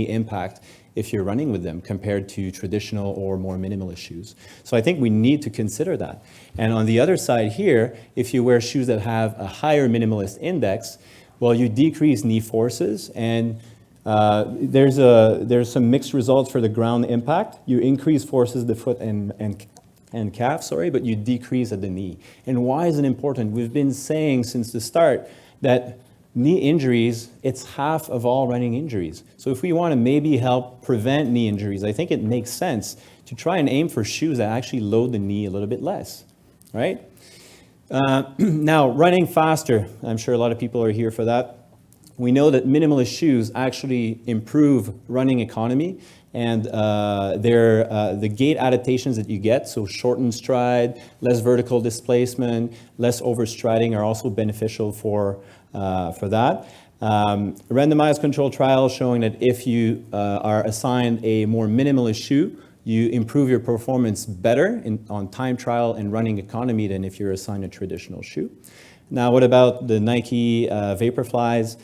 impact if you're running with them compared to traditional or more minimalist shoes. So I think we need to consider that. And on the other side here, if you wear shoes that have a higher minimalist index, well, you decrease knee forces and there's some mixed results for the ground impact. You increase forces at the foot and calf, but you decrease at the knee. And why is it important? We've been saying since the start that knee injuries, it's half of all running injuries. So if we want to maybe help prevent knee injuries, I think it makes sense to try and aim for shoes that actually load the knee a little bit less, right? Now, running faster, I'm sure a lot of people are here for that. We know that minimalist shoes actually improve running economy and the gait adaptations that you get, so shortened stride, less vertical displacement, less overstriding are also beneficial for that. Randomized controlled trials showing that if you are assigned a more minimalist shoe, you improve your performance better on time trial and running economy than if you're assigned a traditional shoe. Now, what about the Nike Vaporflies?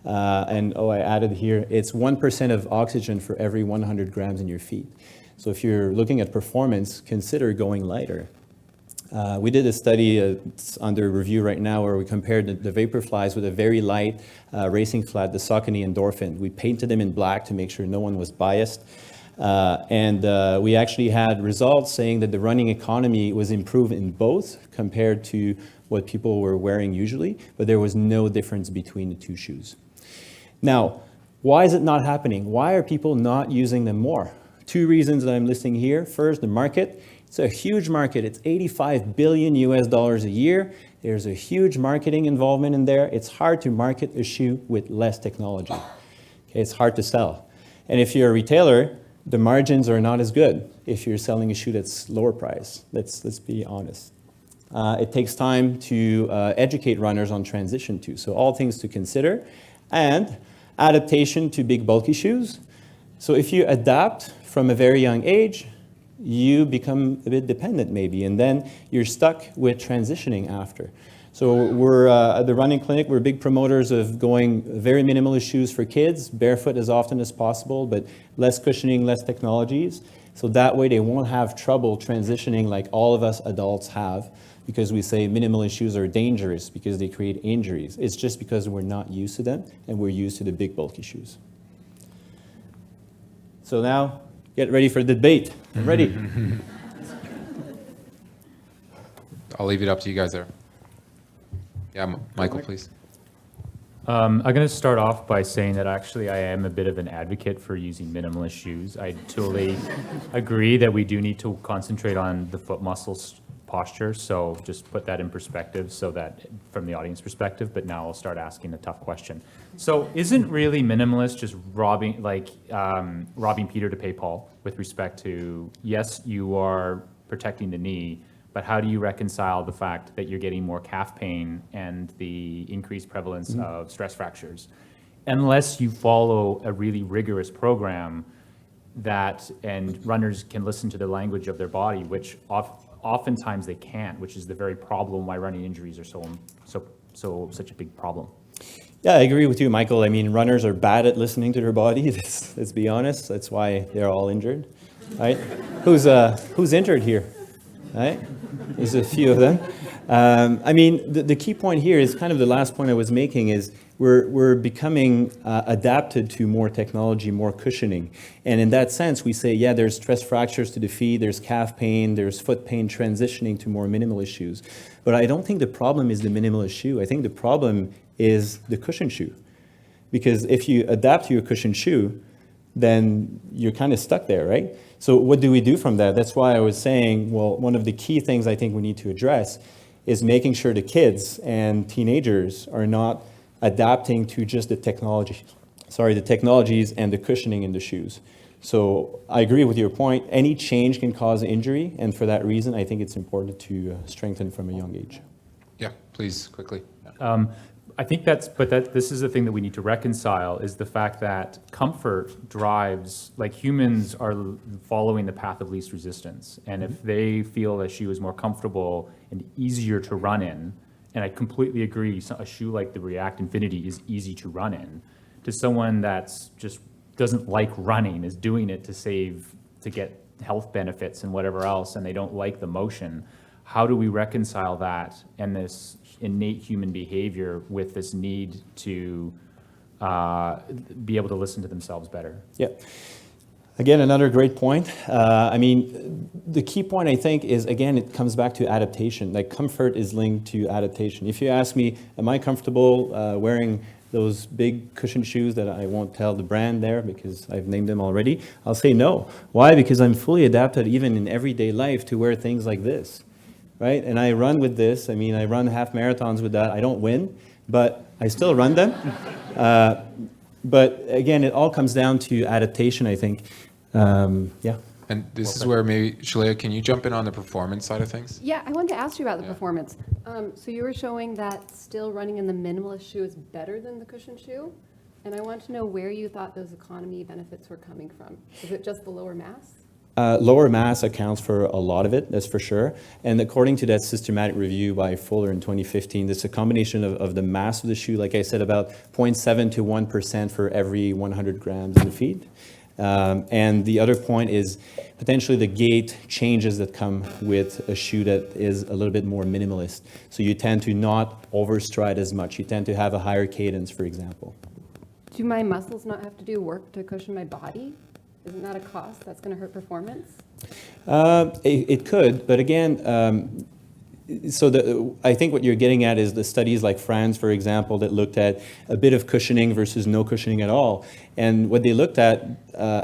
I added here, it's 1% of oxygen for every 100 grams in your feet. So if you're looking at performance, consider going lighter. We did a study, it's under review right now, where we compared the Vaporflies with a very light racing flat, the Saucony Endorphin. We painted them in black to make sure no one was biased. We actually had results saying that the running economy was improved in both compared to what people were wearing usually, but there was no difference between the 2 shoes. Now, why is it not happening? Why are people not using them more? 2 reasons that I'm listing here. First, the market. It's a huge market. It's $85 billion a year. There's a huge marketing involvement in there. It's hard to market a shoe with less technology. Okay, it's hard to sell. And if you're a retailer, the margins are not as good if you're selling a shoe that's lower price. Let's be honest. It takes time to educate runners on transition to. So all things to consider. And adaptation to big bulky shoes. So if you adapt from a very young age, you become a bit dependent maybe, and then you're stuck with transitioning after. So we're at the running clinic, we're big promoters of going very minimalist shoes for kids, barefoot as often as possible, but less cushioning, less technologies. So that way they won't have trouble transitioning like all of us adults have, because we say minimalist shoes are dangerous because they create injuries. It's just because we're not used to them and we're used to the big bulky shoes. So now, get ready for the debate. I'm ready. I'll leave it up to you guys there. Yeah, Michael, please. I'm going to start off by saying that actually I am a bit of an advocate for using minimalist shoes. I totally agree that we do need to concentrate on the foot muscles posture, so just put that in perspective so that from the audience perspective, but now I'll start asking a tough question. So isn't really minimalist just robbing Peter to pay Paul with respect to, yes, you are protecting the knee, but how do you reconcile the fact that you're getting more calf pain and the increased prevalence of stress fractures? Unless you follow a really rigorous program and runners can listen to the language of their body, which oftentimes they can't, which is the very problem why running injuries are such a big problem. Yeah, I agree with you, Michael. I mean, runners are bad at listening to their body. Let's be honest. That's why they're all injured, right? Who's injured here? Right? There's a few of them. I mean, the key point here is kind of the last point I was making is we're becoming adapted to more technology, more cushioning. And in that sense, we say, yeah, there's stress fractures to the feet, there's calf pain, there's foot pain transitioning to more minimalist shoes. But I don't think the problem is the minimalist shoe. I think the problem is the cushion shoe. Because if you adapt to your cushion shoe, then you're kind of stuck there, right? So what do we do from that? That's why I was saying, well, one of the key things I think we need to address is making sure the kids and teenagers are not adapting to just the technologies and the cushioning in the shoes. So I agree with your point. Any change can cause injury, and for that reason, I think it's important to strengthen from a young age. Yeah, please, quickly. I think this is the thing that we need to reconcile, is the fact that comfort drives, like humans are following the path of least resistance. And if they feel a shoe is more comfortable and easier to run in, and I completely agree, a shoe like the React Infinity is easy to run in, to someone that's just doesn't like running, is doing it to get health benefits and whatever else, and they don't like the motion, how do we reconcile that and this innate human behavior with this need to be able to listen to themselves better? Yeah. Again, another great point. I mean, the key point I think is, again, it comes back to adaptation. Like comfort is linked to adaptation. If you ask me, am I comfortable wearing those big cushion shoes that I won't tell the brand there because I've named them already, I'll say no. Why? Because I'm fully adapted even in everyday life to wear things like this. Right? And I run with this. I mean, I run half marathons with that. I don't win, but I still run them. But again, it all comes down to adaptation, I think. Yeah. And this is where maybe, Shalea, can you jump in on the performance side of things? Yeah, I wanted to ask you about the performance. So you were showing that still running in the minimalist shoe is better than the cushion shoe. And I want to know where you thought those economy benefits were coming from. Is it just the lower mass? Lower mass accounts for a lot of it, that's for sure. And according to that systematic review by Fuller in 2015, it's a combination of the mass of the shoe, like I said, about 0.7 to 1% for every 100 grams in the feet. And the other point is potentially the gait changes that come with a shoe that is a little bit more minimalist. So you tend to not overstride as much. You tend to have a higher cadence, for example. Do my muscles not have to do work to cushion my body? Isn't that a cost that's going to hurt performance? It could, but again, I think what you're getting at is the studies like France, for example, that looked at a bit of cushioning versus no cushioning at all. And what they looked at,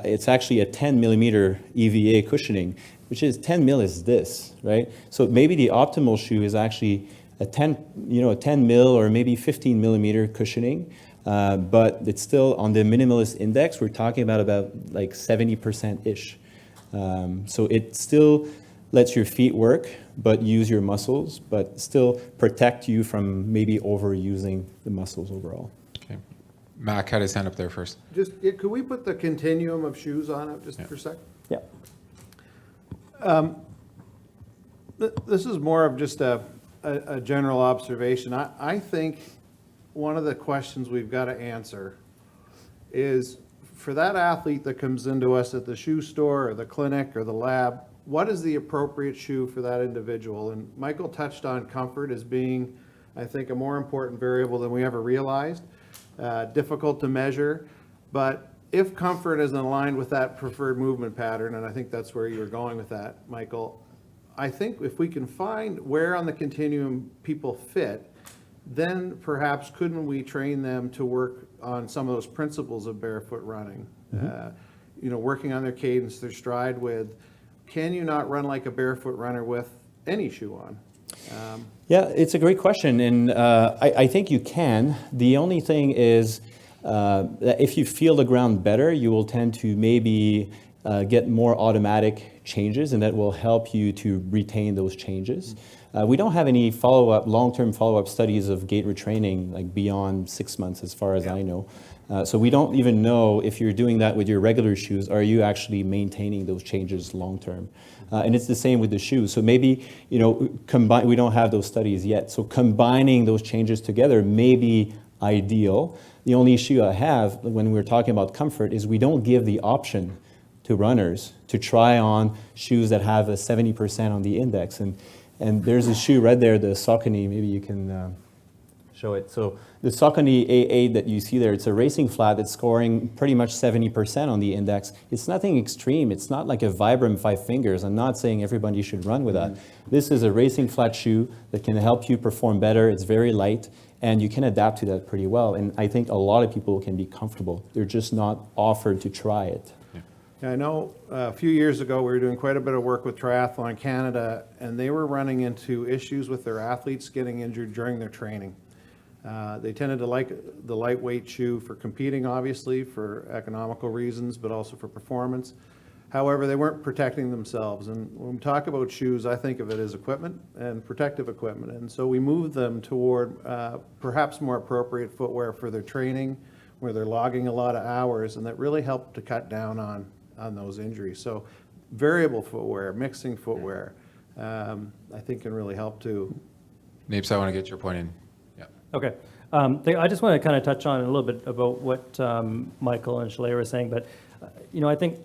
it's actually a 10 millimeter EVA cushioning, which is 10 mil is this, right? So maybe the optimal shoe is actually a 10 mil or maybe 15 millimeter cushioning. But it's still on the Minimalist Index, we're talking about like 70%-ish. So it still lets your feet work, but use your muscles, but still protect you from maybe overusing the muscles overall. Okay. Mac had his hand up there first. Could we put the continuum of shoes on it just for a sec? Yeah. This is more of just a a general observation. I think one of the questions we've got to answer is, for that athlete that comes into us at the shoe store or the clinic or the lab, what is the appropriate shoe for that individual? And Michael touched on comfort as being, I think, a more important variable than we ever realized. Difficult to measure, but if comfort is aligned with that preferred movement pattern, and I think that's where you were going with that, Michael, I think if we can find where on the continuum people fit, then perhaps couldn't we train them to work on some of those principles of barefoot running? Working on their cadence, their stride width. Can you not run like a barefoot runner with any shoe on? Yeah, it's a great question, and I think you can. The only thing is that if you feel the ground better, you will tend to maybe get more automatic changes, and that will help you to retain those changes. We don't have any long-term follow-up studies of gait retraining like beyond 6 months, as far as I know. So we don't even know if you're doing that with your regular shoes, are you actually maintaining those changes long-term? And it's the same with the shoes. So maybe, we don't have those studies yet. So combining those changes together may be ideal. The only issue I have when we're talking about comfort is we don't give the option to runners to try on shoes that have a 70% on the index. And there's a shoe right there, the Saucony, maybe you can show it. So the Saucony A8 that you see there, it's a racing flat that's scoring pretty much 70% on the index. It's nothing extreme. It's not like a Vibram 5 fingers. I'm not saying everybody should run with that. This is a racing flat shoe that can help you perform better. It's very light, and you can adapt to that pretty well. And I think a lot of people can be comfortable. They're just not offered to try it. I know a few years ago, we were doing quite a bit of work with Triathlon Canada, and they were running into issues with their athletes getting injured during their training. They tended to like the lightweight shoe for competing, obviously, for economical reasons, but also for performance. However, they weren't protecting themselves. And when we talk about shoes, I think of it as equipment and protective equipment. And so we moved them toward perhaps more appropriate footwear for their training, where they're logging a lot of hours, and that really helped to cut down on those injuries. So variable footwear, mixing footwear, I think can really help too. Napes, I want to get your point in. Yeah. Okay. I just want to kind of touch on a little bit about what Michael and Shaleya were saying, but I think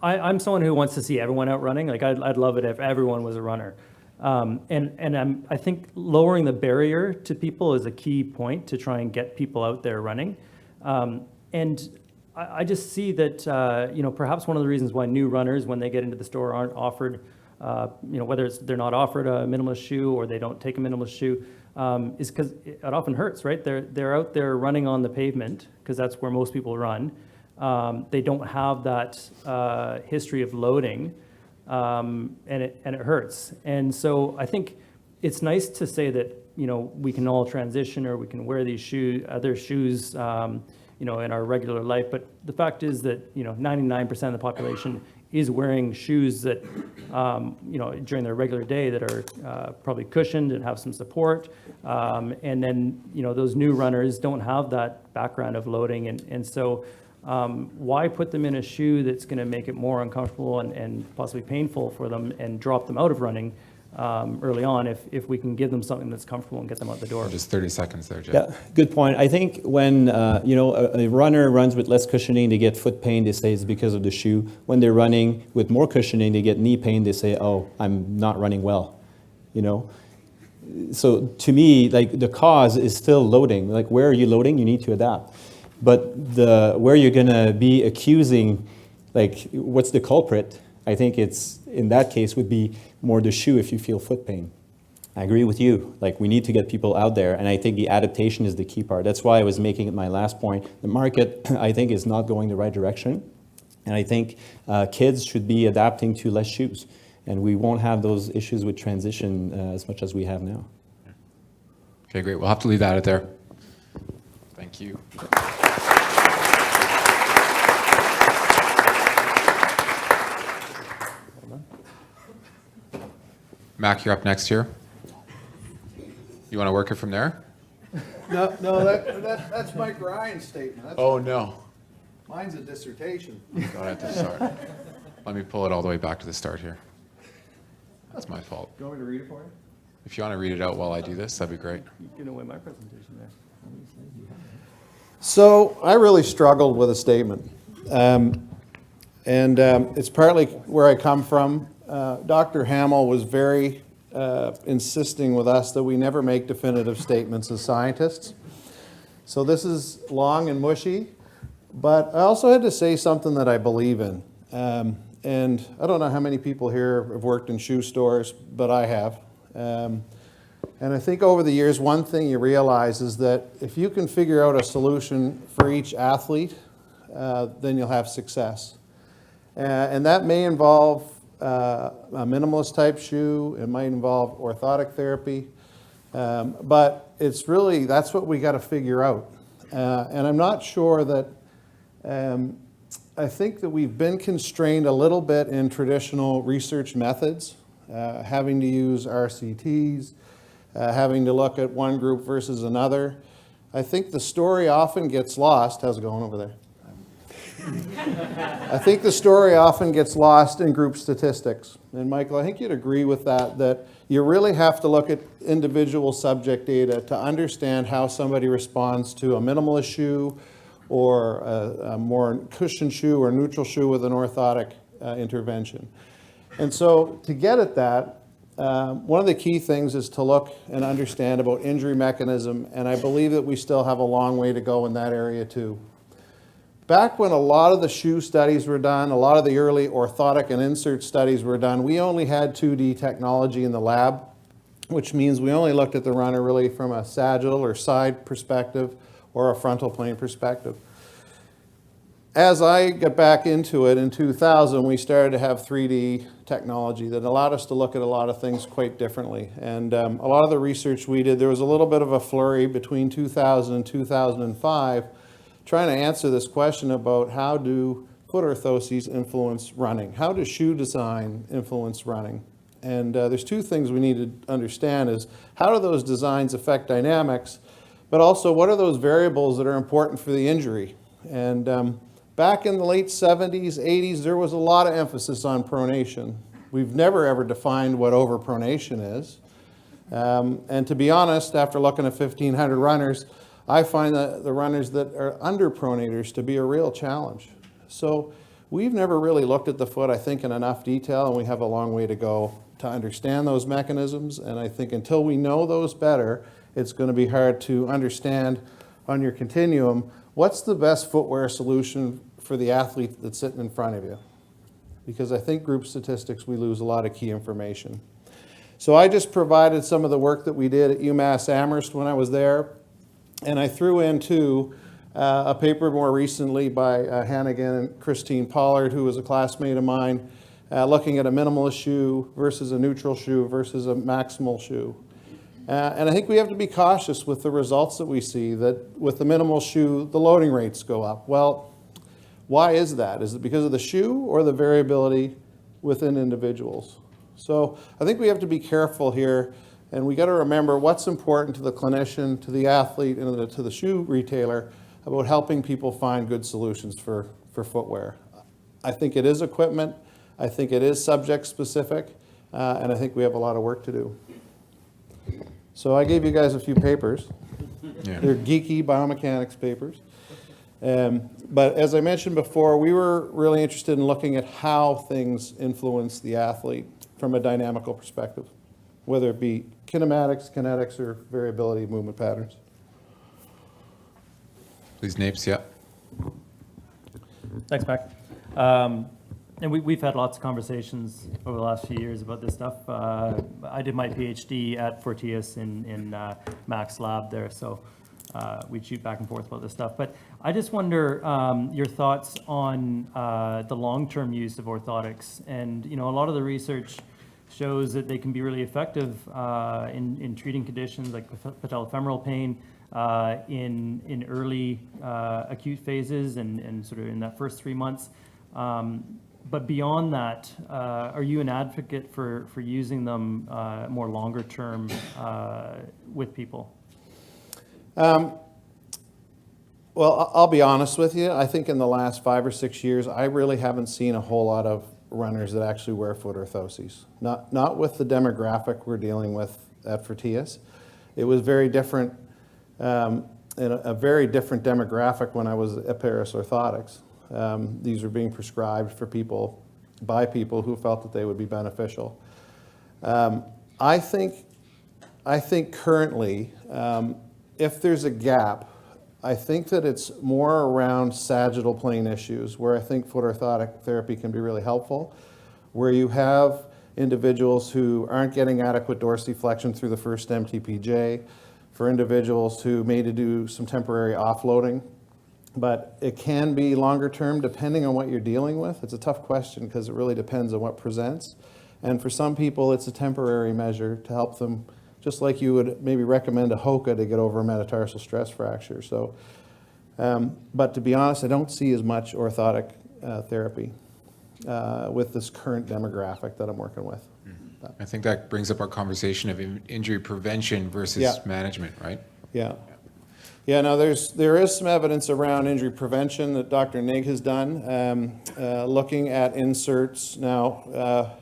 I'm someone who wants to see everyone out running. Like I'd love it if everyone was a runner. I think lowering the barrier to people is a key point to try and get people out there running. And I just see that, perhaps one of the reasons why new runners, when they get into the store, aren't offered, whether they're not offered a minimalist shoe or they don't take a minimalist shoe, is because it often hurts, right? They're out there running on the pavement because that's where most people run. They don't have that history of loading, and it hurts. And so I think it's nice to say that we can all transition, or we can wear these other shoes, in our regular life. But the fact is that 99% of the population is wearing shoes that during their regular day that are probably cushioned and have some support. And then those new runners don't have that background of loading, and so why put them in a shoe that's going to make it more uncomfortable and possibly painful for them and drop them out of running early on if we can give them something that's comfortable and get them out the door. Just 30 seconds there, Jeff. Yeah, good point. I think when a runner runs with less cushioning, they get foot pain. They say it's because of the shoe. When they're running with more cushioning, they get knee pain. They say, "Oh, I'm not running well." So to me, like the cause is still loading. Like where are you loading? You need to adapt. But where you're gonna be accusing, like what's the culprit? I think it's, in that case, would be more the shoe if you feel foot pain. I agree with you. Like we need to get people out there, and I think the adaptation is the key part. That's why I was making it my last point. The market, I think, is not going the right direction, and I think kids should be adapting to less shoes, and we won't have those issues with transition as much as we have now. Okay, great. We'll have to leave that there. Thank you. Mac, you're up next here. You want to work it from there? No, that's Mike Ryan's statement. Oh, no. Mine's a dissertation. Go ahead to start. Let me pull it all the way back to the start here. That's my fault. You want me to read it for you? If you want to read it out while I do this, that'd be great. You're giving away my presentation there. So I really struggled with a statement. It's partly where I come from. Dr. Hamill was very insisting with us that we never make definitive statements as scientists. So this is long and mushy, but I also had to say something that I believe in. And I don't know how many people here have worked in shoe stores, but I have. And I think over the years, one thing you realize is that if you can figure out a solution for each athlete, then you'll have success. And that may involve a minimalist type shoe, it might involve orthotic therapy, but it's really, that's what we got to figure out. And I'm not sure that, I think that we've been constrained a little bit in traditional research methods, having to use RCTs, having to look at one group versus another. I think the story often gets lost. How's it going over there? I think the story often gets lost in group statistics. And Michael, I think you'd agree with that you really have to look at individual subject data to understand how somebody responds to a minimalist shoe or a more cushioned shoe or neutral shoe with an orthotic intervention. And so to get at that, one of the key things is to look and understand about injury mechanism, and I believe that we still have a long way to go in that area too. Back when a lot of the shoe studies were done, a lot of the early orthotic and insert studies were done, we only had 2D technology in the lab, which means we only looked at the runner really from a sagittal or side perspective or a frontal plane perspective. As I got back into it in 2000, we started to have 3D technology that allowed us to look at a lot of things quite differently. And a lot of the research we did, there was a little bit of a flurry between 2000 and 2005 trying to answer this question about how do foot orthoses influence running? How does shoe design influence running? And there's two things we need to understand is how do those designs affect dynamics, but also what are those variables that are important for the injury? And back in the late 70s, 80s, there was a lot of emphasis on pronation. We've never ever defined what overpronation is. And to be honest, after looking at 1,500 runners, I find that the runners that are underpronators to be a real challenge. So we've never really looked at the foot, I think, in enough detail, and we have a long way to go to understand those mechanisms. And I think until we know those better, it's going to be hard to understand on your continuum what's the best footwear solution for the athlete that's sitting in front of you. Because I think group statistics, we lose a lot of key information. So I just provided some of the work that we did at UMass Amherst when I was there. And I threw in too a paper more recently by Hannigan and Christine Pollard, who was a classmate of mine, looking at a minimalist shoe versus a neutral shoe versus a maximal shoe. And I think we have to be cautious with the results that we see, that with the minimal shoe, the loading rates go up. Well, why is that? Is it because of the shoe or the variability within individuals? So I think we have to be careful here. And we got to remember what's important to the clinician, to the athlete, and to the shoe retailer about helping people find good solutions for footwear. I think it is equipment. I think it is subject specific. And I think we have a lot of work to do. So I gave you guys a few papers. Yeah. They're geeky biomechanics papers. But as I mentioned before, we were really interested in looking at how things influence the athlete from a dynamical perspective, whether it be kinematics, kinetics, or variability of movement patterns. Please, Napes, yeah. Thanks, Mac. And we've had lots of conversations over the last few years about this stuff. I did my PhD at Fortius in Mac's lab there, so we shoot back and forth about this stuff. But I just wonder your thoughts on the long-term use of orthotics. And a lot of the research shows that they can be really effective in treating conditions like patellofemoral pain in early acute phases and sort of in that first 3 months. But beyond that, are you an advocate for using them more longer term with people? Well, I'll be honest with you. I think in the last 5 or 6 years, I really haven't seen a whole lot of runners that actually wear foot orthoses. Not with the demographic we're dealing with at Fortius. It was very different, in a very different demographic when I was at Paris Orthotics. These were being prescribed for people, by people who felt that they would be beneficial. I think currently, if there's a gap, I think that it's more around sagittal plane issues, where I think foot orthotic therapy can be really helpful, where you have individuals who aren't getting adequate dorsiflexion through the first MTPJ, for individuals who may need to do some temporary offloading. But it can be longer term depending on what you're dealing with. It's a tough question because it really depends on what presents. And for some people, it's a temporary measure to help them, just like you would maybe recommend a HOCA to get over a metatarsal stress fracture. So, but to be honest, I don't see as much orthotic therapy with this current demographic that I'm working with. I think that brings up our conversation of injury prevention versus Yeah. management, right? Yeah. Yeah, now there is some evidence around injury prevention that Dr. Nig has done, looking at inserts. Now,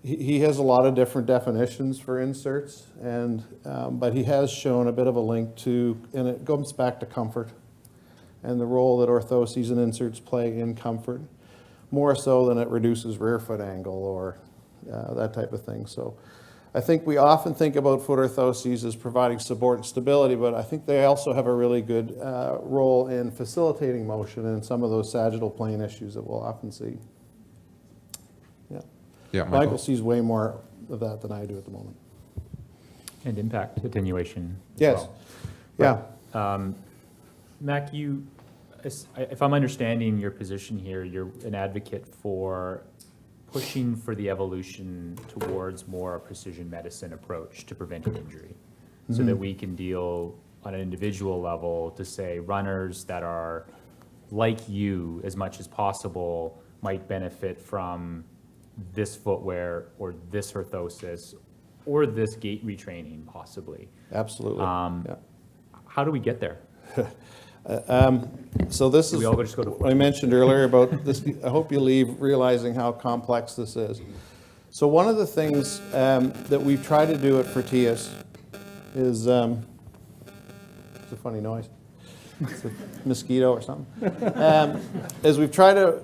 he has a lot of different definitions for inserts, and but he has shown a bit of a link to, and it comes back to comfort and the role that orthoses and inserts play in comfort, more so than it reduces rear foot angle or that type of thing. So I think we often think about foot orthoses as providing support and stability, but I think they also have a really good role in facilitating motion in some of those sagittal plane issues that we'll often see. Yeah. Yeah, Michael sees way more of that than I do at the moment. And impact attenuation as Yes. well. Yeah. Mac, if I'm understanding your position here, you're an advocate for pushing for the evolution towards more a precision medicine approach to preventing injury, so that we can deal on an individual level to say runners that are like you as much as possible might benefit from this footwear or this orthosis or this gait retraining possibly. Absolutely. Yeah. How do we get there? So this is we all just go to what I mentioned earlier about this. I hope you leave realizing how complex this is. So one of the things that we've tried to do at Fortius is, it's a funny noise. It's a mosquito or something. Is we've tried to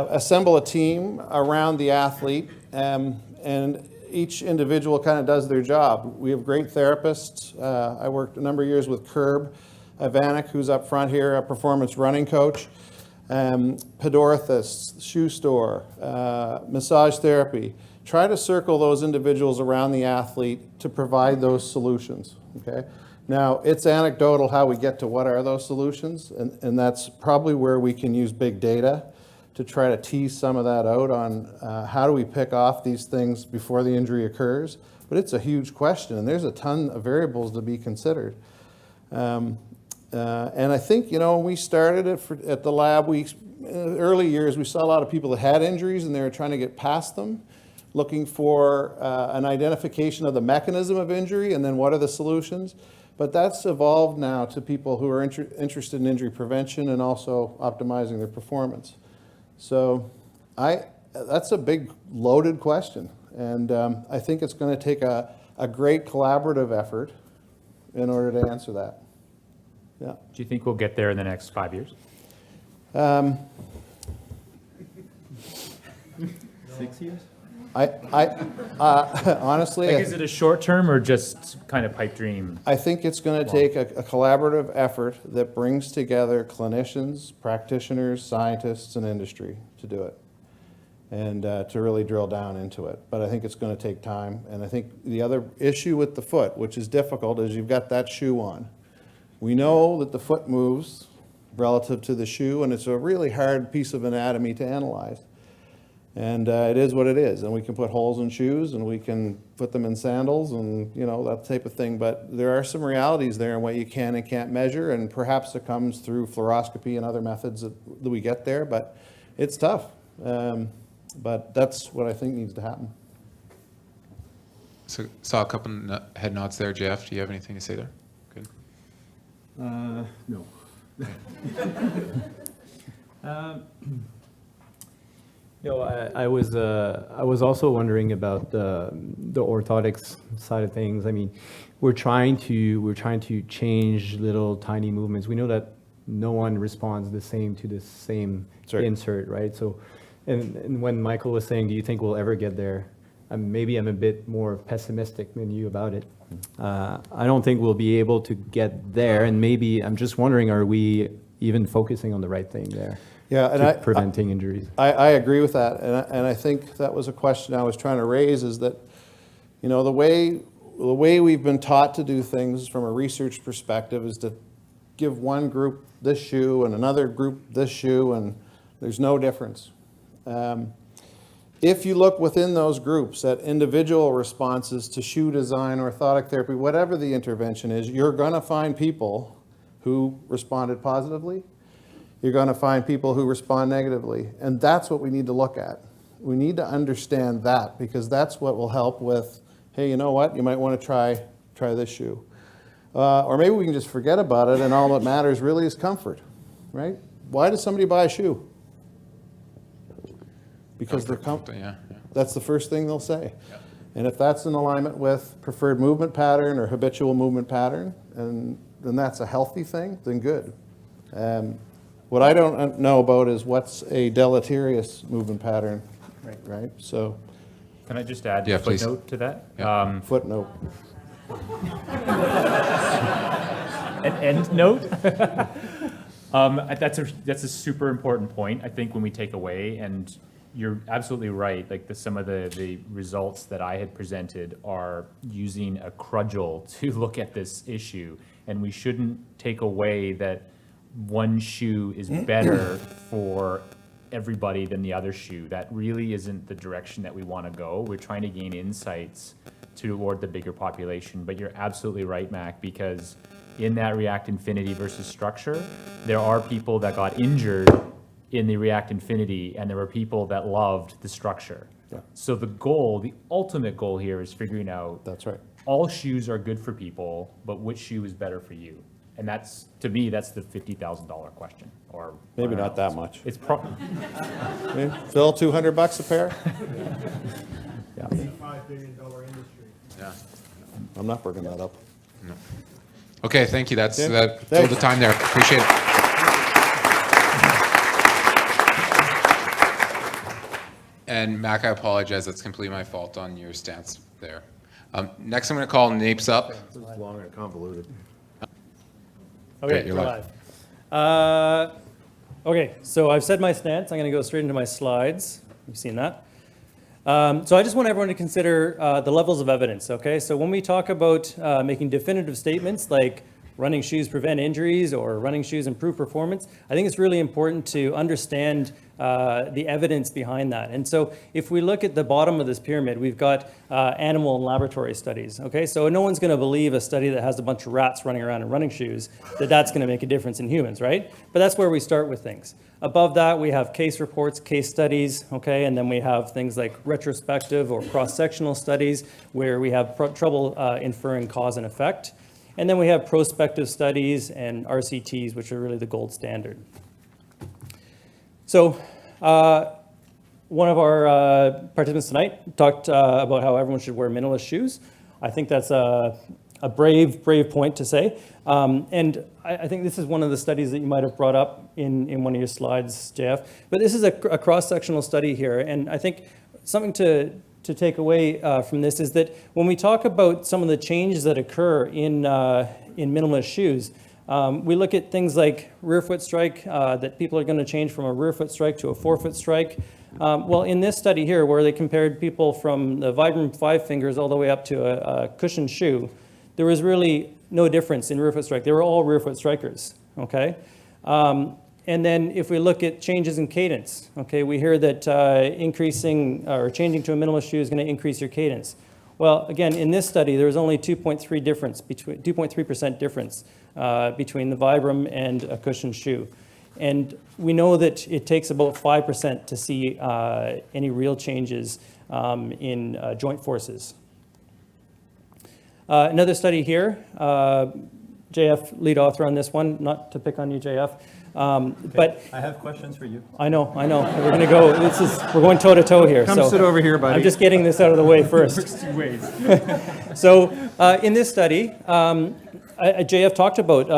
assemble a team around the athlete, and each individual kind of does their job. We have great therapists. I worked a number of years with Curb Ivanek, who's up front here, a performance running coach, podorthists, shoe store, massage therapy. Try to circle those individuals around the athlete to provide those solutions, okay? Now, it's anecdotal how we get to what are those solutions, and that's probably where we can use big data to try to tease some of that out on how do we pick off these things before the injury occurs. But it's a huge question, and there's a ton of variables to be considered. And I think, when we started at the lab, in the early years, we saw a lot of people that had injuries and they were trying to get past them, looking for an identification of the mechanism of injury and then what are the solutions. But that's evolved now to people who are interested in injury prevention and also optimizing their performance. So that's a big loaded question. And I think it's going to take a great collaborative effort in order to answer that. Yeah. Do you think we'll get there in the next 5 years? 6 years? Honestly, Like, is it a short term or just kind of pipe dream? I think it's going to take a collaborative effort that brings together clinicians, practitioners, scientists, and industry to do it, and to really drill down into it. But I think it's going to take time. And I think the other issue with the foot, which is difficult, is you've got that shoe on. We know that the foot moves relative to the shoe, and it's a really hard piece of anatomy to analyze. And it is what it is. And we can put holes in shoes, and we can put them in sandals, and that type of thing. But there are some realities there in what you can and can't measure, and perhaps it comes through fluoroscopy and other methods that we get there. But it's tough. But that's what I think needs to happen. So saw a couple head nods there. Jeff, do you have anything to say there? Good. No. No, I was also wondering about the orthotics side of things. I mean, we're trying to change little tiny movements. We know that no one responds the same to the same right. insert, right? So, and when Michael was saying, do you think we'll ever get there? Maybe I'm a bit more pessimistic than you about it. I don't think we'll be able to get there, and maybe I'm just wondering, are we even focusing on the right thing there? Yeah, and preventing injuries. I agree with that, and I think that was a question I was trying to raise, is that, you know, the way we've been taught to do things from a research perspective is to give one group this shoe and another group this shoe, and there's no difference. If you look within those groups at individual responses to shoe design, orthotic therapy, whatever the intervention is, you're going to find people who responded positively. You're going to find people who respond negatively. And that's what we need to look at. We need to understand that, because that's what will help with, hey, you know what? You might want to try this shoe. Or maybe we can just forget about it, and all that matters really is comfort, right? Why does somebody buy a shoe? Because they're comfortable. Yeah. That's the first thing they'll say. Yeah. And if that's in alignment with preferred movement pattern or habitual movement pattern, and then that's a healthy thing, then good. What I don't know about is what's a deleterious movement pattern, right? So, Can I just add Yeah, a please. footnote to that? Yeah. footnote. An end note? That's a super important point, I think, when we take away, and you're absolutely right. Like some of the results that I had presented are using a cudgel to look at this issue, and we shouldn't take away that one shoe is better for everybody than the other shoe. That really isn't the direction that we want to go. We're trying to gain insights toward the bigger population, but you're absolutely right, Mac, because in that React Infinity versus structure, there are people that got injured in the React Infinity, and there were people that loved the structure. Yeah. So the ultimate goal here is figuring out That's right. all shoes are good for people, but which shoe is better for you? And that's, to me, that's the $50,000 question, or Maybe whatever not that else. much. It's I mean, Phil, $200 a pair? Yeah. $5 billion industry. Yeah. I'm not bringing that up. Okay, thank you. That Thanks. filled the time there. Appreciate it. And Mac, I apologize. That's completely my fault on your stance there. Next, I'm going to call Napes up. This is long and convoluted. Okay, you're we're live. Okay, so I've said my stance. I'm going to go straight into my slides. You've seen that. So I just want everyone to consider the levels of evidence, okay? So when we talk about making definitive statements like running shoes prevent injuries or running shoes improve performance, I think it's really important to understand the evidence behind that. And so if we look at the bottom of this pyramid, we've got animal and laboratory studies, okay? So no one's going to believe a study that has a bunch of rats running around in running shoes, that's going to make a difference in humans, right? But that's where we start with things. Above that, we have case reports, case studies, okay? And then we have things like retrospective or cross-sectional studies where we have trouble inferring cause and effect. And then we have prospective studies and RCTs, which are really the gold standard. So one of our participants tonight talked about how everyone should wear minimalist shoes. I think that's a brave point to say. And I think this is one of the studies that you might have brought up in one of your slides, JF. But this is a cross-sectional study here. And I think something to take away from this is that when we talk about some of the changes that occur in minimalist shoes, we look at things like rear foot strike, that people are going to change from a rear foot strike to a forefoot strike. Well, in this study here, where they compared people from the Vibram 5 fingers all the way up to a cushioned shoe, there was really no difference in rear foot strike. They were all rear foot strikers, okay? And then if we look at changes in cadence, okay, we hear that increasing or changing to a minimalist shoe is going to increase your cadence. Well, again, in this study, there was only 2.3% difference between the Vibram and a cushioned shoe. And we know that it takes about 5% to see any real changes in joint forces. Another study here, JF, lead author on this one, not to pick on you, JF. But I have questions for you. I know. We're going to go. We're going toe to toe here. Come sit over here, buddy. I'm just getting this out of the way first. So in this study, JF talked about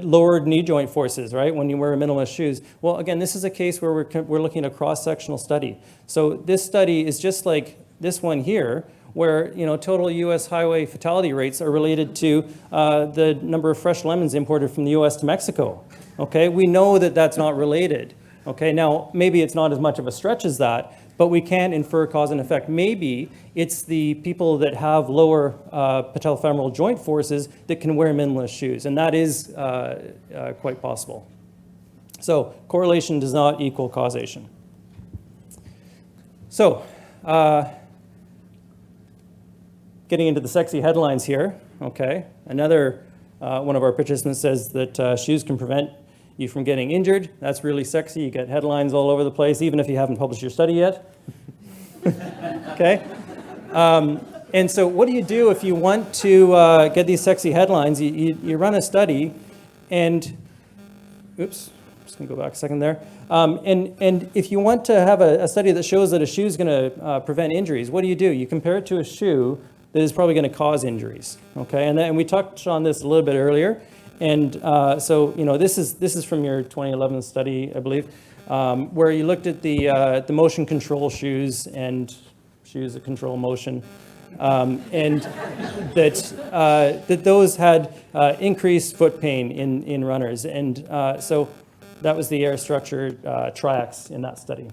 lowered knee joint forces, right, when you wear minimalist shoes. Well, again, this is a case where we're looking at a cross-sectional study. So this study is just like this one here, where total U.S. highway fatality rates are related to the number of fresh lemons imported from the U.S. to Mexico. Okay, we know that that's not related. Okay, now maybe it's not as much of a stretch as that, but we can infer cause and effect. Maybe it's the people that have lower patellofemoral joint forces that can wear minimalist shoes, and that is quite possible. So correlation does not equal causation. So getting into the sexy headlines here, okay. Another one of our participants says that shoes can prevent you from getting injured. That's really sexy. You get headlines all over the place, even if you haven't published your study yet. Okay? And so what do you do if you want to get these sexy headlines? You run a study and, oops, I'm just going to go back a second there. And if you want to have a study that shows that a shoe is going to prevent injuries, what do? You compare it to a shoe that is probably going to cause injuries. Okay? And we touched on this a little bit earlier. And so, this is from your 2011 study, I believe, where you looked at the motion control shoes and shoes that control motion, and that those had increased foot pain in runners. And so that was the air structure triax in that study.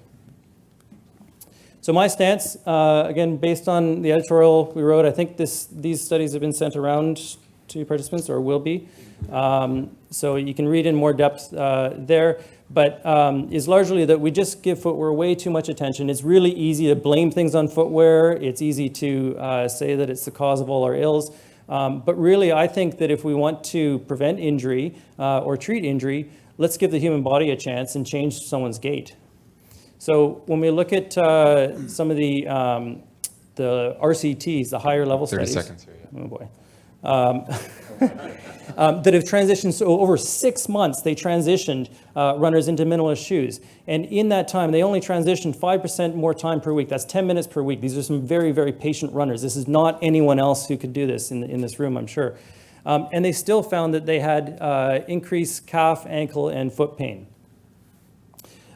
So my stance, again, based on the editorial we wrote, I think these studies have been sent around to participants or will be. So you can read in more depth there, but is largely that we just give footwear way too much attention. It's really easy to blame things on footwear. It's easy to say that it's the cause of all our ills. But really, I think that if we want to prevent injury or treat injury, let's give the human body a chance and change someone's gait. So when we look at some of the RCTs, the higher level 30 studies. seconds here, Oh boy. That have transitioned, so over 6 months, they transitioned runners into minimalist shoes. And in that time, they only transitioned 5% more time per week. That's 10 minutes per week. These are some very, very patient runners. This is not anyone else who could do this in this room, I'm sure. And they still found that they had increased calf, ankle, and foot pain.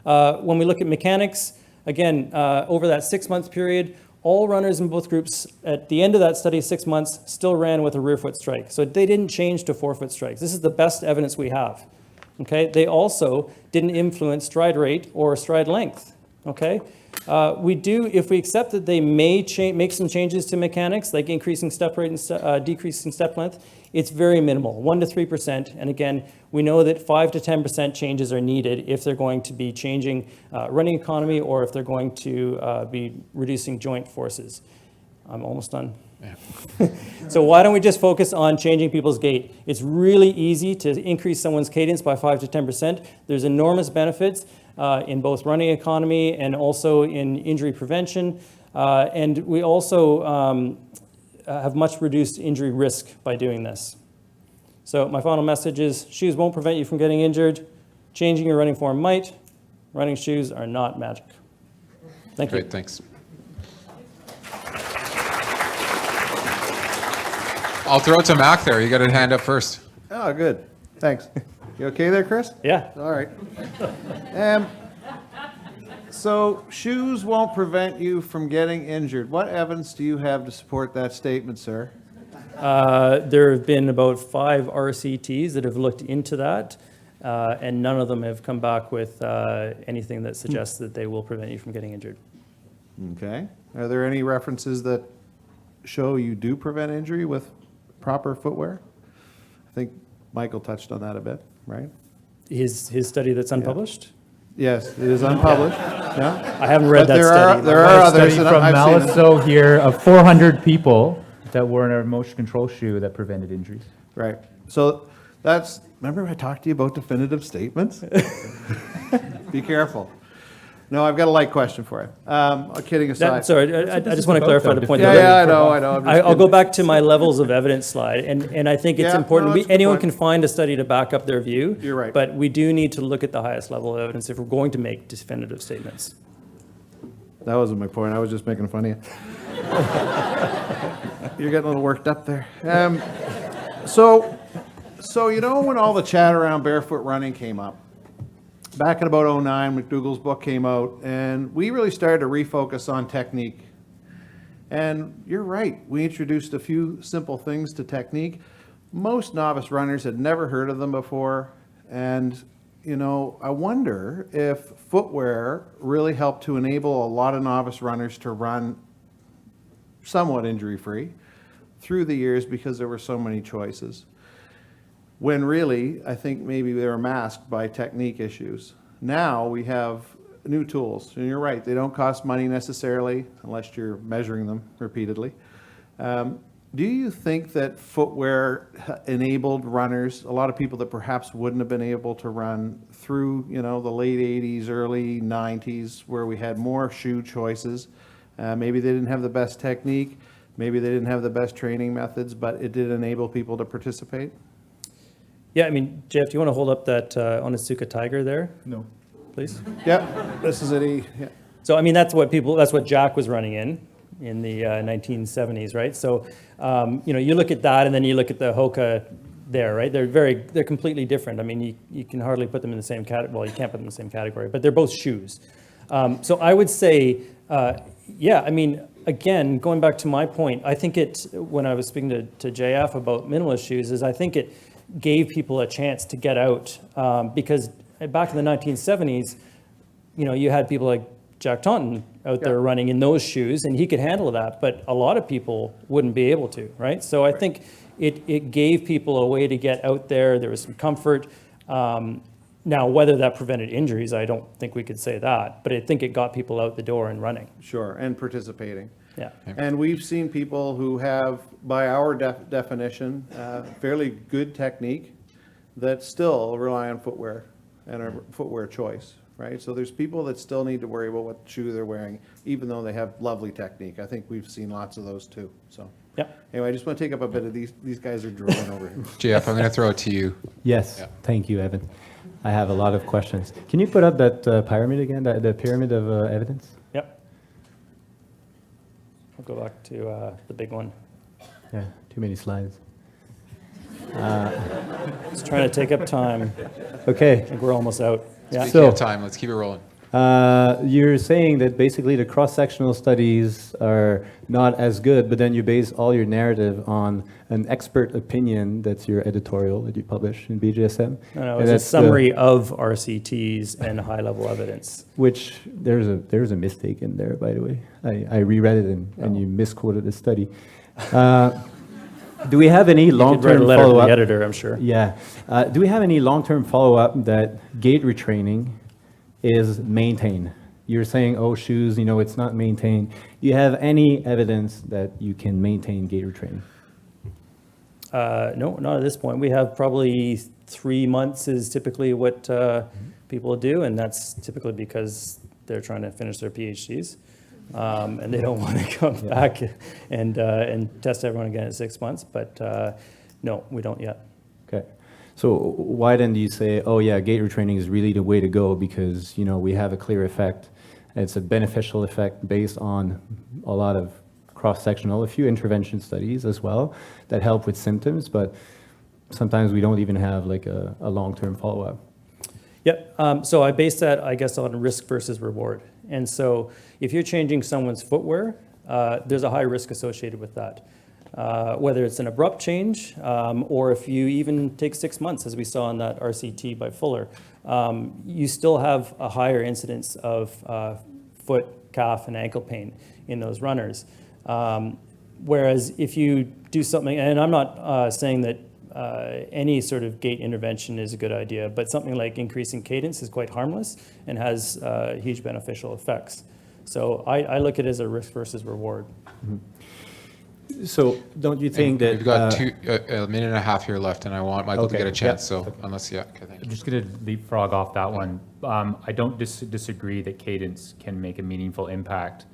When we look at mechanics, again, over that 6 month period, all runners in both groups at the end of that study, 6 months, still ran with a rear foot strike. So they didn't change to forefoot strikes. This is the best evidence we have. Okay? They also didn't influence stride rate or stride length. Okay? We do, if we accept that they may make some changes to mechanics, like increasing step rate and decreasing step length, it's very minimal, 1 to 3%. And again, we know that 5 to 10% changes are needed if they're going to be changing running economy or if they're going to be reducing joint forces. I'm almost done. Yeah. So why don't we just focus on changing people's gait? It's really easy to increase someone's cadence by 5 to 10%. There's enormous benefits in both running economy and also in injury prevention. And we also have much reduced injury risk by doing this. So my final message is shoes won't prevent you from getting injured. Changing your running form might. Running shoes are not magic. Thank you. Great, thanks. I'll throw it to Mac there. You got a hand up first. Oh, good. Thanks. You okay there, Chris? Yeah. All right. So shoes won't prevent you from getting injured. What evidence do you have to support that statement, sir? There have been about 5 RCTs that have looked into that, and none of them have come back with anything that suggests that they will prevent you from getting injured. Okay. Are there any references that show you do prevent injury with proper footwear? I think Michael touched on that a bit, right? His study that's unpublished? Yes, it is unpublished. Yeah. I haven't read But that study. there are others Study that from I've seen. Maliso here of 400 people that wore a motion control shoe that prevented injuries. Right. So that's, remember I talked to you about definitive statements? Be careful. No, I've got a light question for you. Kidding aside. Sorry, I just want to clarify the point. Yeah, though. yeah, I know. I'm just I'll go kidding. back to my levels of evidence slide, and I think it's Yeah, important. no, that's a good Anyone point. can find a study to back up their view. You're right. But we do need to look at the highest level of evidence if we're going to make definitive statements. That wasn't my point. I was just making fun of you. You're getting a little worked up there. So you know when all the chat around barefoot running came up, back in about 2009, McDougall's book came out, and we really started to refocus on technique. And you're right, we introduced a few simple things to technique. Most novice runners had never heard of them before, and you know, I wonder if footwear really helped to enable a lot of novice runners to run somewhat injury-free through the years because there were so many choices. When really, I think maybe they were masked by technique issues. Now we have new tools, and you're right, they don't cost money necessarily unless you're measuring them repeatedly. Do you think that footwear enabled runners, a lot of people that perhaps wouldn't have been able to run through, you know, the late 80s, early 90s, where we had more shoe choices? Maybe they didn't have the best technique, maybe they didn't have the best training methods, but it did enable people to participate? Yeah, I mean, Jeff, do you want to hold up that Onitsuka Tiger there? No. Please? Yep, this is it. Yeah. So, I mean, that's what Jack was running in the 1970s, right? So, you know, you look at that and then you look at the Hoka there, right? They're completely different. I mean, you can hardly put them in the same category. Well, you can't put them in the same category, but they're both shoes. So I would say, yeah, I mean, again, going back to my point, I think when I was speaking to JF about minimalist shoes, is I think it gave people a chance to get out, because back in the 1970s, you know, you had people like Jack Taunton out there running in those shoes, and he could handle that, but a lot of people wouldn't be able to, right? So I think it gave people a way to get out there. There was some comfort. Now, whether that prevented injuries, I don't think we could say that, but I think it got people out the door and running. Sure, and participating. Yeah. And we've seen people who have, by our definition, fairly good technique that still rely on footwear and a footwear choice, right? So there's people that still need to worry about what shoe they're wearing, even though they have lovely technique. I think we've seen lots of those too, so. Yep. Anyway, I just want to take up a bit of these guys are drooling over here. JF, I'm going to throw it to you. Yes, Yeah. thank you, Evan. I have a lot of questions. Can you put up that pyramid again, the pyramid of evidence? Yep. I'll go back to the big one. Yeah, too many slides. It's trying to take up time. I Okay, think we're almost out. Yeah. Speaking So- of time, let's keep it rolling. you're saying that basically the cross-sectional studies are not as good, but then you base all your narrative on an expert opinion, that's your editorial that you publish in BJSM. No, And it's a that's the- summary of RCTs and high-level evidence. Which, there's a mistake in there, by the way. I reread it and you misquoted the study. Do we have any You could write a long-term letter to the follow-up? editor, I'm sure. Yeah. Do we have any long-term follow-up that gait retraining is maintained? You're saying, oh, shoes, you know, it's not maintained. Do you have any evidence that you can maintain gait retraining? No, not at this point. We have probably 3 months is typically what people do, and that's typically because they're trying to finish their PhDs. And they don't want to come back and test everyone again at 6 months, but no, we don't yet. Okay. So why then do you say, oh yeah, gait retraining is really the way to go because, you know, we have a clear effect. It's a beneficial effect based on a lot of cross-sectional, a few intervention studies as well that help with symptoms, but sometimes we don't even have like a long-term follow-up. Yep. So I base that, I guess, on risk versus reward. And so if you're changing someone's footwear, there's a high risk associated with that. Whether it's an abrupt change or if you even take 6 months, as we saw in that RCT by Fuller, you still have a higher incidence of foot, calf, and ankle pain in those runners. Whereas if you do something, and I'm not saying that any sort of gait intervention is a good idea, but something like increasing cadence is quite harmless and has huge beneficial effects. So I look at it as a risk versus reward. Mm-hmm. So don't you think that... We've got a minute and a half here left, and I want Michael to Okay, get a chance, yeah. so unless, yeah, okay, thank you. I'm just going to leapfrog off that one. I don't disagree that Cadence can make a meaningful impact.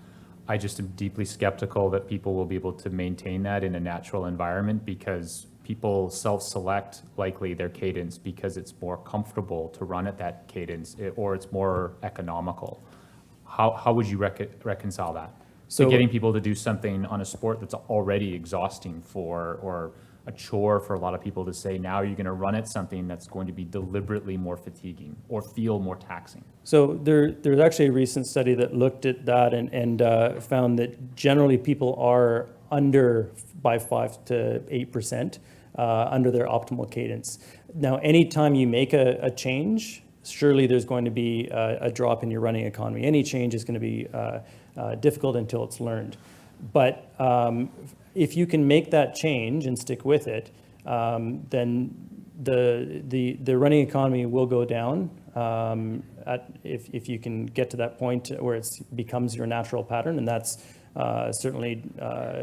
I just am deeply skeptical that people will be able to maintain that in a natural environment, because people self-select likely their cadence because it's more comfortable to run at that cadence, or it's more economical. How would you reconcile that? So getting people to do something on a sport that's already exhausting or a chore for a lot of people, to say now you're going to run at something that's going to be deliberately more fatiguing or feel more taxing. So there's actually a recent study that looked at that and found that generally people are under by 5 to 8% under their optimal cadence. Now, anytime you make a change, surely there's going to be a drop in your running economy. Any change is going to be difficult until it's learned. But if you can make that change and stick with it, then the running economy will go down if you can get to that point where it becomes your natural pattern, and that's certainly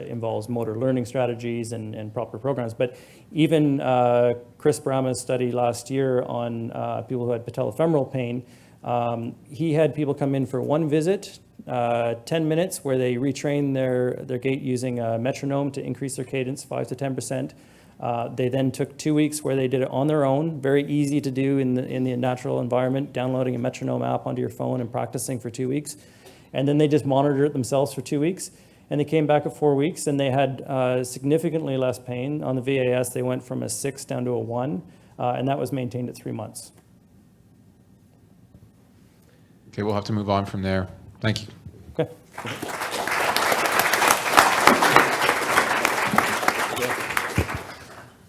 involves motor learning strategies and proper programs. But even Chris Brama's study last year on people who had patellofemoral pain, he had people come in for one visit, 10 minutes, where they retrain their gait using a metronome to increase their cadence 5 to 10%. They then took 2 weeks where they did it on their own, very easy to do in the natural environment, downloading a metronome app onto your phone and practicing for 2 weeks. And then they just monitored it themselves for 2 weeks. And they came back at 4 weeks and they had significantly less pain. On the VAS, they went from a 6 down to a 1, and that was maintained at 3 months. Okay, we'll have to move on from there. Thank you. Okay.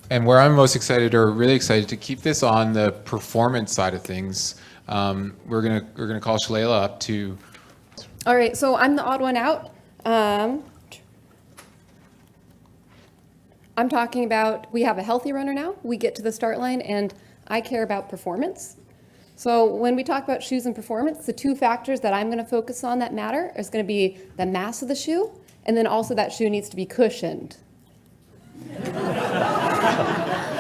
And where I'm most excited, or really excited, to keep this on the performance side of things, we're gonna call Shalala up to. All right, so I'm the odd one out. I'm talking about, we have a healthy runner now. We get to the start line, and I care about performance. So when we talk about shoes and performance, the two factors that I'm going to focus on that matter is going to be the mass of the shoe, and then also that shoe needs to be cushioned.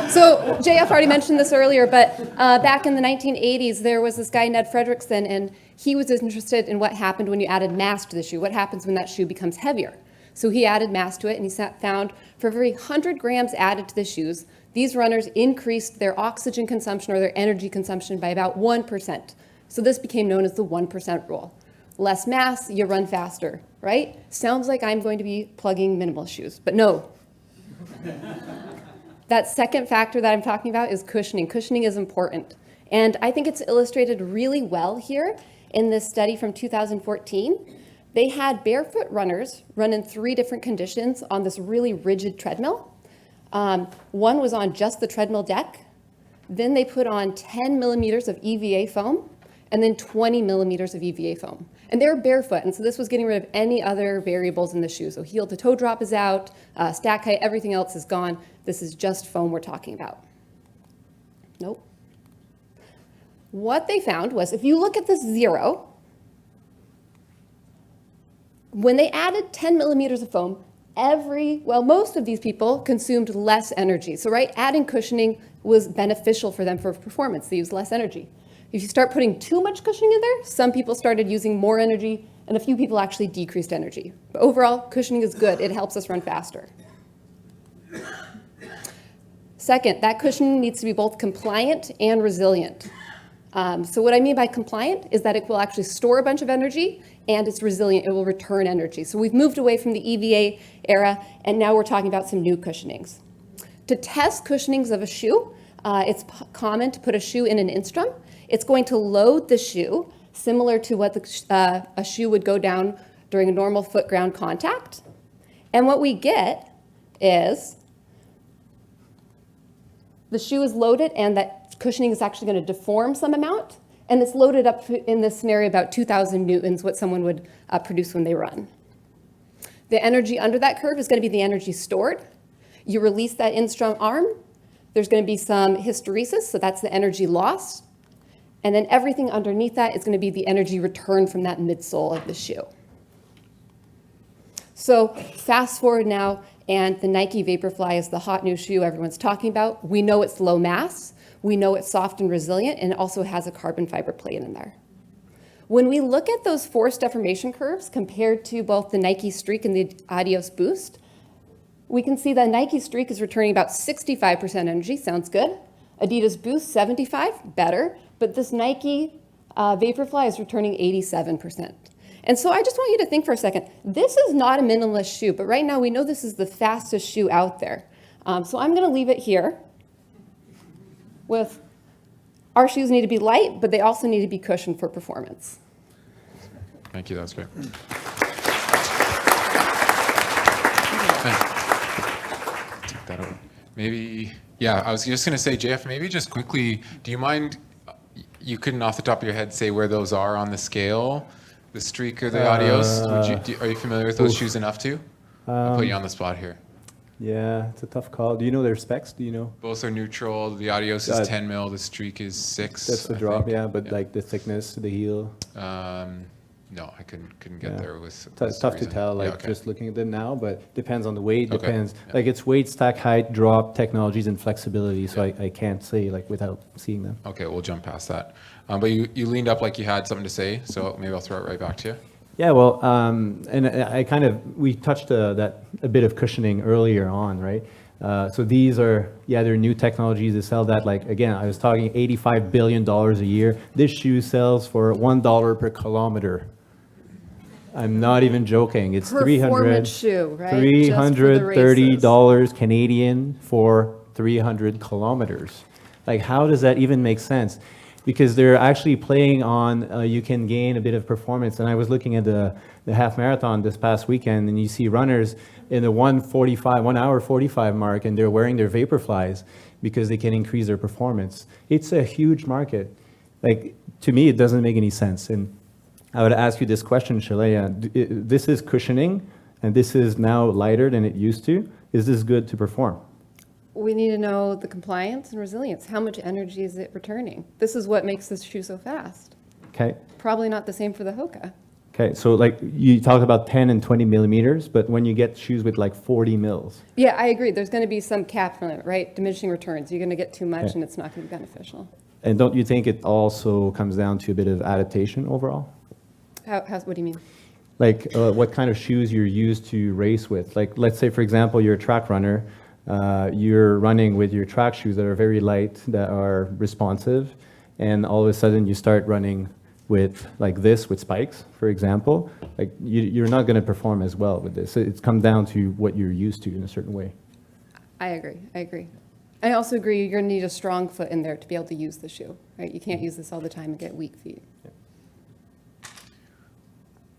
So JF already mentioned this earlier, but back in the 1980s, there was this guy, Ned Fredrickson, and he was interested in what happened when you added mass to the shoe. What happens when that shoe becomes heavier? So he added mass to it, and he found for every 100 grams added to the shoes, these runners increased their oxygen consumption or their energy consumption by about 1%. So this became known as the 1% rule. Less mass, you run faster, right? Sounds like I'm going to be plugging minimalist shoes, but no. That second factor that I'm talking about is cushioning. Cushioning is important. And I think it's illustrated really well here in this study from 2014. They had barefoot runners run in 3 different conditions on this really rigid treadmill. One was on just the treadmill deck. Then they put on 10 millimeters of EVA foam, and then 20 millimeters of EVA foam. And they were barefoot, and so this was getting rid of any other variables in the shoe. So heel to toe drop is out, stack height, everything else is gone. This is just foam we're talking about. Nope. What they found was, if you look at this 0, when they added 10 millimeters of foam, most of these people consumed less energy. So, right, adding cushioning was beneficial for them for performance. They used less energy. If you start putting too much cushioning in there, some people started using more energy, and a few people actually decreased energy. But overall, cushioning is good. It helps us run faster. Second, that cushioning needs to be both compliant and resilient. So what I mean by compliant is that it will actually store a bunch of energy, and it's resilient. It will return energy. So we've moved away from the EVA era, and now we're talking about some new cushionings. To test cushionings of a shoe, it's common to put a shoe in an Instrum. It's going to load the shoe, similar to what a shoe would go down during a normal foot ground contact. And what we get is the shoe is loaded, and that cushioning is actually going to deform some amount, and it's loaded up in this scenario about 2,000 newtons, what someone would produce when they run. The energy under that curve is going to be the energy stored. You release that Instrum arm, there's going to be some hysteresis, so that's the energy lost, and then everything underneath that is going to be the energy returned from that midsole of the shoe. So fast forward now, And the Nike Vaporfly is the hot new shoe everyone's talking about. We know it's low mass. We know it's soft and resilient, and it also has a carbon fiber plate in there. When we look at those force deformation curves compared to both the Nike Streak and the Adios Boost, we can see that Nike Streak is returning about 65% energy, sounds good. Adidas Boost, 75, better. But this Nike Vaporfly is returning 87%. And so I just want you to think for a second, this is not a minimalist shoe, but right now we know this is the fastest shoe out there. So I'm gonna leave it here with our shoes need to be light, but they also need to be cushioned for performance. Thank you, that was great. Take that over. Maybe, yeah, I was just going to say, JF, maybe just quickly, do you mind, you couldn't off the top of your head say where those are on the scale, the Streak or the Adios? Are you familiar with those shoes enough to? I'll put you on the spot here. Yeah, it's a tough call. Do you know their specs? Do you know? Both are neutral. The Adios is 10 mil. The Streak is 6. That's the I drop, think. yeah, but like the thickness, the heel. No, I couldn't get there with. It's tough to reason. tell, like Yeah, okay. just looking at them now, but depends on the weight, Okay. depends. Yeah. Like it's weight, stack height, drop, technologies, and flexibility, so I can't say like without seeing them. Okay, we'll jump past that. But you leaned up like you had something to say, so maybe I'll throw it right back to you. Yeah, well, and I kind of, we touched a bit of cushioning earlier on, right? So these are, they're new technologies that sell that, like, again, I was talking $85 billion a year. This shoe sells for $1 per kilometer. I'm not even joking. It's Performance shoe, right? Just for the races. $330 Canadian for 300 kilometers. Like, how does that even make sense? Because they're actually playing on, you can gain a bit of performance. And I was looking at the half marathon this past weekend, and you see runners in the 1 hour 45 mark, and they're wearing their Vaporflies because they can increase their performance. It's a huge market. Like, to me, it doesn't make any sense. And I would ask you this question, Shalaya. This is cushioning, and this is now lighter than it used to. Is this good to perform? We need to know the compliance and resilience. How much energy is it returning? This is what makes this shoe so fast. Okay. Probably not the same for the Hoka. Okay, so like you talk about 10 and 20 millimeters, but when you get shoes with like 40 mils. Yeah, I agree. There's going to be some cap on it, right? Diminishing returns. You're going to get too much, and it's not going to be beneficial. And don't you think it also comes down to a bit of adaptation overall? What do you mean? Like what kind of shoes you're used to race with? Like, let's say, for example, you're a track runner. You're running with your track shoes that are very light, that are responsive, and all of a sudden you start running with like this, with spikes, for example. Like you're not going to perform as well with this. It's come down to what you're used to in a certain way. I agree. I also agree you're going to need a strong foot in there to be able to use the shoe, right? You can't use this all the time and get weak feet.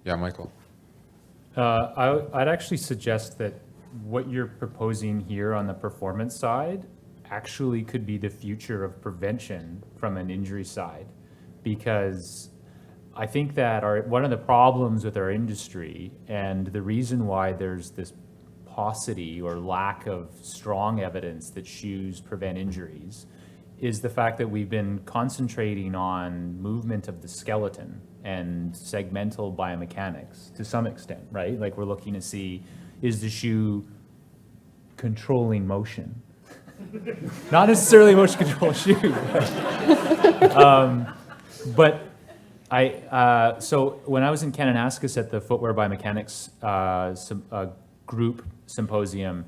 Yeah, Michael. I'd actually suggest that what you're proposing here on the performance side actually could be the future of prevention from an injury side, because I think that one of the problems with our industry, and the reason why there's this paucity or lack of strong evidence that shoes prevent injuries, is the fact that we've been concentrating on movement of the skeleton and segmental biomechanics to some extent, right? Like we're looking to see, is the shoe controlling motion? Not necessarily a motion control shoe. But so when I was in Kananaskis at the Footwear Biomechanics group symposium,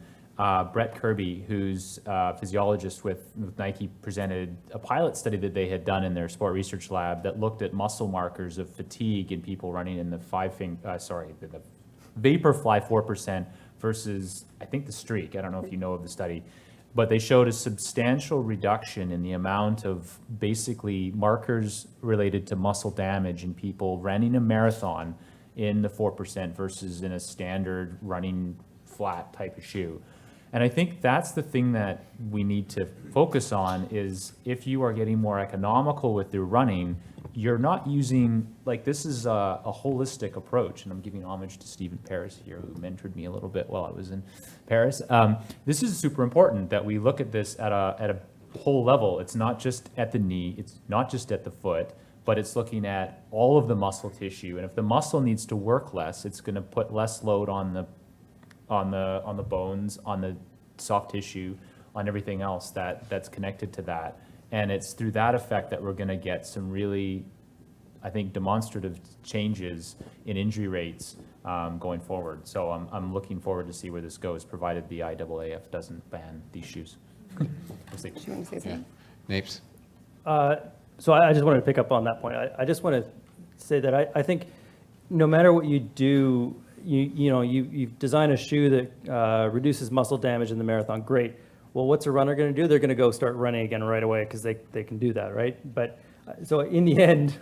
Brett Kirby, who's a physiologist with Nike, presented a pilot study that they had done in their sport research lab that looked at muscle markers of fatigue in people running in the the Vaporfly 4% versus, I think, the Streak. I don't know if you know of the study, but they showed a substantial reduction in the amount of basically markers related to muscle damage in people running a marathon in the 4% versus in a standard running flat type of shoe. And I think that's the thing that we need to focus on, is if you are getting more economical with your running, you're not using, like, this is a holistic approach, and I'm giving homage to Stephen Paris here, who mentored me a little bit while I was in Paris. This is super important that we look at this at a whole level. It's not just at the knee, it's not just at the foot, but it's looking at all of the muscle tissue. And if the muscle needs to work less, it's going to put less load on on the bones, on the soft tissue, on everything else that's connected to that. And it's through that effect that we're going to get some really, I think, demonstrative changes in injury rates going forward. So I'm looking forward to see where this goes, provided the IAAF doesn't ban these shoes. We'll see. Do you want to say something? Napes? So I just wanted to pick up on that point. I just want to say that I think no matter what you do, you design a shoe that reduces muscle damage in the marathon, great. Well, what's a runner going to do? They're going to go start running again right away because they can do that, right? But so in the end,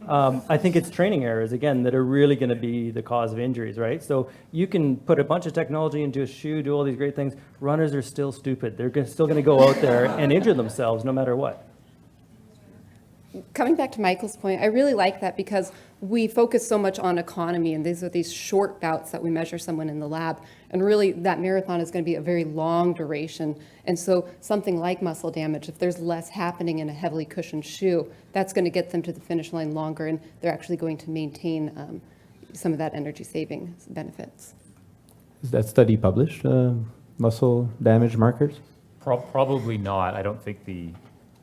I think it's training errors, again, that are really going to be the cause of injuries, right? So you can put a bunch of technology into a shoe, do all these great things. Runners are still stupid. They're still going to go out there and injure themselves no matter what. Coming back to Michael's point, I really like that because we focus so much on economy, and these are these short bouts that we measure someone in the lab. And really, that marathon is going to be a very long duration. And so something like muscle damage, if there's less happening in a heavily cushioned shoe, that's going to get them to the finish line longer, and they're actually going to maintain some of that energy saving benefits. Is that study published, muscle damage markers? Probably not. I don't think the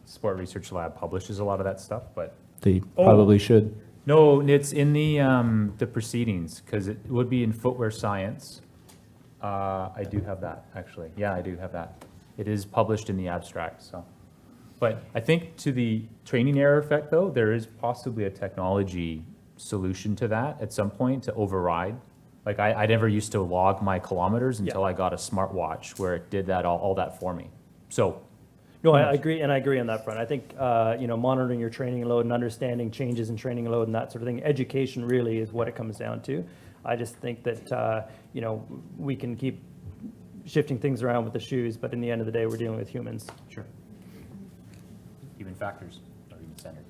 Sport Research Lab publishes a lot of that stuff, but They probably should. no, it's in the proceedings, because it would be in Footwear Science. I do have that, actually. Yeah, I do have that. It is published in the abstract, so. But I think to the training error effect, though, there is possibly a technology solution to that at some point to override. Like I never used to log my kilometers until I got a smartwatch where it did that all that for me. So. No, I agree, and I agree on that front. I think, monitoring your training load and understanding changes in training load and that sort of thing, education really is what it comes down to. I just think that, we can keep shifting things around with the shoes, but in the end of the day, we're dealing with humans. Sure. Human factors are human centered.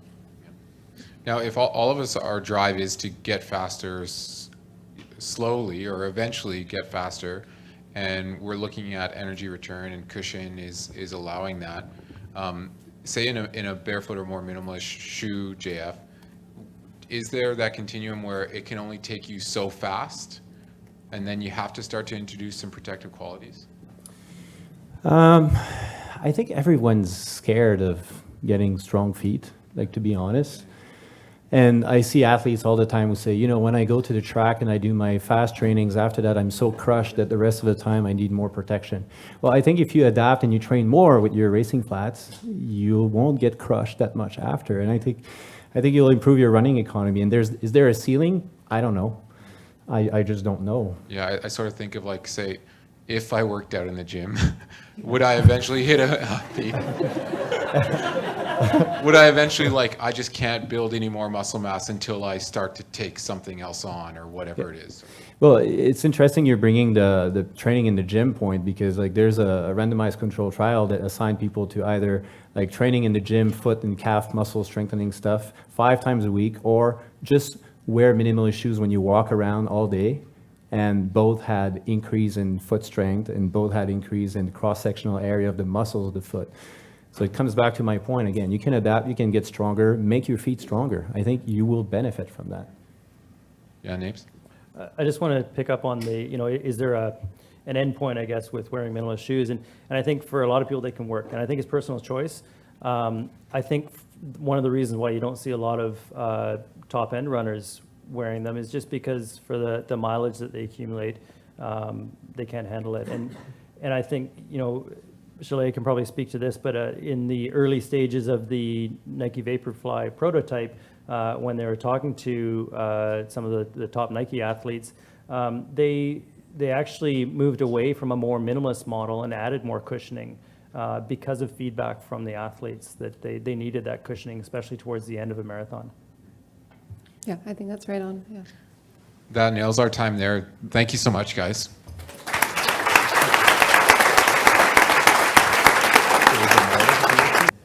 Now, if all of us, our drive is to get faster slowly or eventually get faster, and we're looking at energy return and cushion is allowing that, say in a barefoot or more minimalist shoe, JF, is there that continuum where it can only take you so fast and then you have to start to introduce some protective qualities? I think everyone's scared of getting strong feet, like, to be honest. And I see athletes all the time who say, when I go to the track and I do my fast trainings, after that I'm so crushed that the rest of the time I need more protection. Well, I think if you adapt and you train more with your racing flats, you won't get crushed that much after. And I think you'll improve your running economy. And is there a ceiling? I don't know. I just don't know. Yeah, I sort of think of, like, say, if I worked out in the gym, would I eventually hit would I eventually, I just can't build any more muscle mass until I start to take something else on or whatever it is? Well, it's interesting you're bringing the training in the gym point, because there's a randomized control trial that assigned people to either training in the gym, foot and calf muscle strengthening stuff 5 times a week, or just wear minimalist shoes when you walk around all day. And both had increase in foot strength, and both had increase in cross-sectional area of the muscles of the foot. So it comes back to my point again. You can adapt, you can get stronger, make your feet stronger. I think you will benefit from that. Yeah, Napes? I just want to pick up on is there an end point, I guess, with wearing minimalist shoes? And I think for a lot of people, they can work. And I think it's personal choice. I think one of the reasons why you don't see a lot of top-end runners wearing them is just because for the mileage that they accumulate, they can't handle it. And I think, Chalet can probably speak to this, but in the early stages of the Nike Vaporfly prototype, when they were talking to some of the top Nike athletes, they actually moved away from a more minimalist model and added more cushioning because of feedback from the athletes that they needed that cushioning, especially towards the end of a marathon. Yeah, I think that's right on. Yeah. That nails our time there. Thank you so much, guys.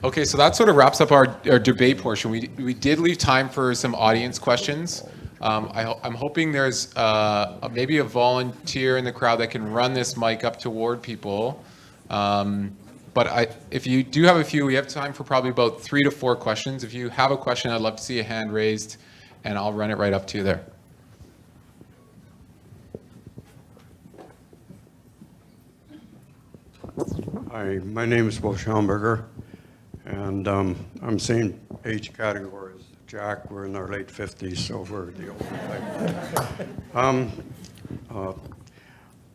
Okay, so that sort of wraps up our debate portion. We did leave time for some audience questions. I'm hoping there's maybe a volunteer in the crowd that can run this mic up toward people. But if you do have a few, we have time for probably about 3 to 4 questions. If you have a question, I'd love to see a hand raised, and I'll run it right up to you there. Hi, my name is Bo Schaumburger, and I'm same age category as Jack. We're in our late 50s, so we're the older type.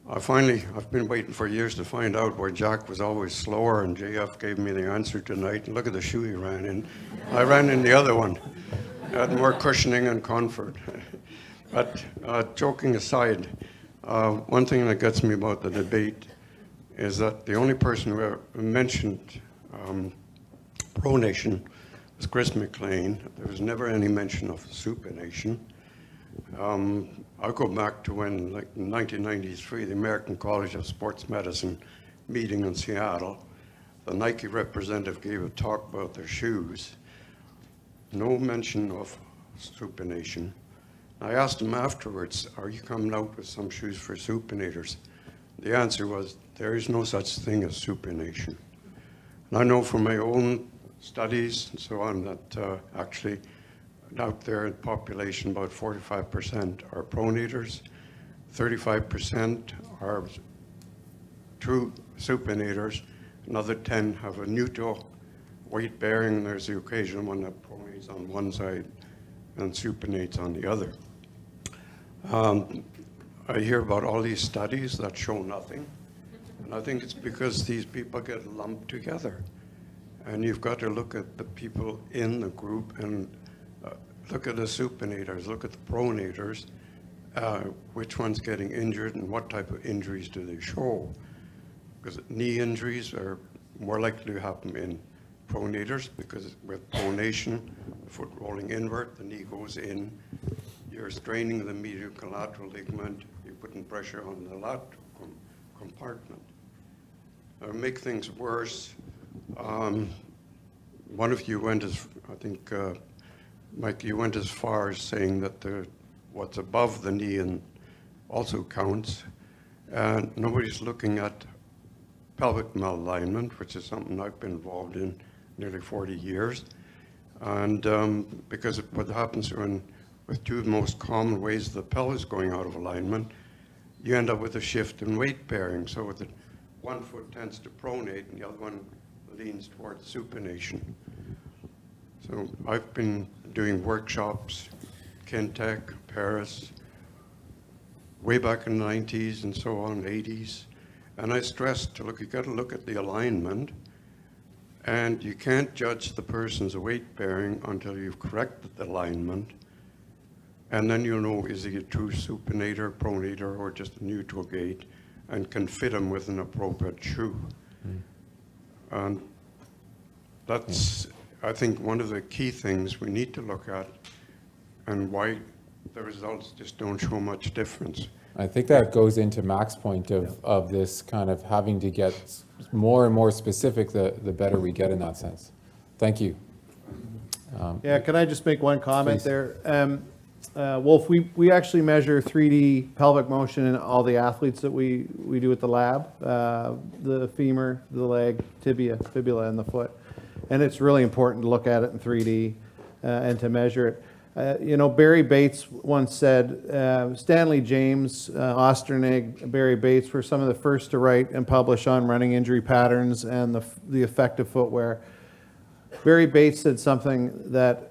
I've been waiting for years to find out why Jack was always slower, and JF gave me the answer tonight. And look at the shoe he ran in. I ran in the other one. It had more cushioning and comfort. But joking aside, one thing that gets me about the debate is that the only person who ever mentioned pronation was Chris McLean. There was never any mention of supination. I'll go back to when, like in 1993, the American College of Sports Medicine meeting in Seattle, the Nike representative gave a talk about their shoes. No mention of supination. I asked him afterwards, are you coming out with some shoes for supinators? The answer was, there is no such thing as supination. And I know from my own studies and so on that actually out there in the population, about 45% are pronators, 35% are true supinators, another 10 have a neutral weight bearing. There's the occasional one that pronates on one side and supinates on the other. I hear about all these studies that show nothing, and I think it's because these people get lumped together. And you've got to look at the people in the group and look at the supinators, look at the pronators, which one's getting injured and what type of injuries do they show. Because knee injuries are more likely to happen in pronators because with pronation, the foot rolling inward, the knee goes in, you're straining the medial collateral ligament, you're putting pressure on the lateral compartment. Make things worse, one of you went as, I think, Mike, you went as far as saying that what's above the knee and also counts, and nobody's looking at pelvic malalignment, which is something I've been involved in nearly 40 years, and because what happens with two of the most common ways the pelvis going out of alignment, you end up with a shift in weight bearing, so that one foot tends to pronate and the other one leans towards supination. So I've been doing workshops, Kentech, Paris, way back in the 90s and so on, 80s. And I stressed, look, you got to look at the alignment, and you can't judge the person's weight bearing until you've corrected the alignment. And then you'll know, is he a true supinator, pronator, or just a neutral gait, and can fit him with an appropriate shoe. And that's, I think, one of the key things we need to look at, and why the results just don't show much difference. I think that goes into Mac's point of this kind of having to get more and more specific, the better we get in that sense. Thank you. Yeah, can I just make one comment Please. there? Wolf, we actually measure 3D pelvic motion in all the athletes that we do at the lab, the femur, the leg, tibia, fibula, and the foot. And it's really important to look at it in 3D and to measure it. Barry Bates once said, Stanley James, Osternig, Barry Bates were some of the first to write and publish on running injury patterns and the effect of footwear. Barry Bates said something that,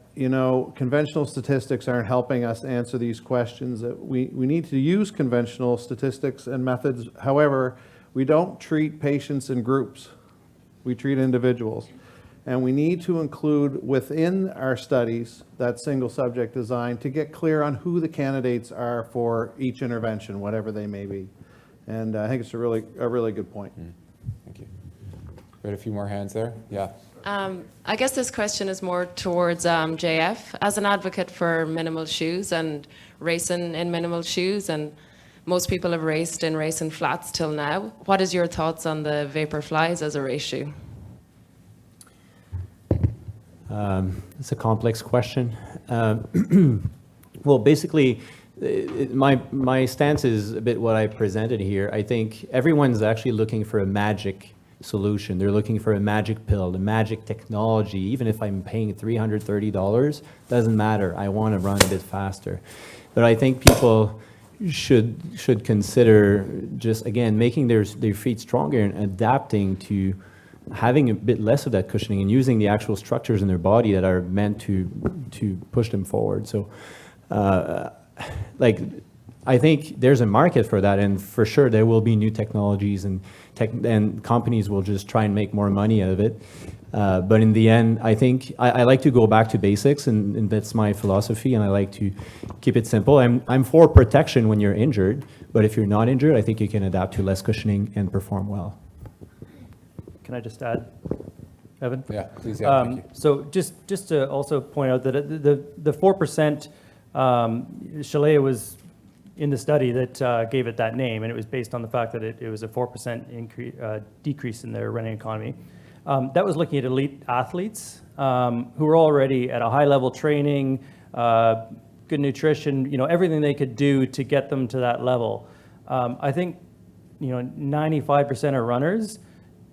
conventional statistics aren't helping us answer these questions. That we need to use conventional statistics and methods. However, we don't treat patients in groups. We treat individuals. And we need to include within our studies that single subject design to get clear on who the candidates are for each intervention, whatever they may be. And I think it's a really good point. Thank you. We had a few more hands there. Yeah. I guess this question is more towards JF. As an advocate for minimal shoes and racing in minimal shoes, and most people have raced in racing flats till now, what is your thoughts on the Vapor Flies as a race shoe? It's a complex question. Well, basically, my stance is a bit what I presented here. I think everyone's actually looking for a magic solution. They're looking for a magic pill, a magic technology. Even if I'm paying $330, doesn't matter. I want to run a bit faster. But I think people should consider just, again, making their feet stronger and adapting to having a bit less of that cushioning and using the actual structures in their body that are meant to push them forward. So, like, I think there's a market for that, and for sure there will be new technologies and companies will just try and make more money out of it. But in the end, I think I like to go back to basics, and that's my philosophy, and I like to keep it simple. I'm for protection when you're injured, but if you're not injured, I think you can adapt to less cushioning and perform well. Can I just add, Evan? Yeah, please. Yeah, thank you. So just to also point out that the 4%, Shalea was in the study that gave it that name, and it was based on the fact that it was a 4% decrease in their running economy. That was looking at elite athletes who were already at a high level training, good nutrition, everything they could do to get them to that level. I think 95% of runners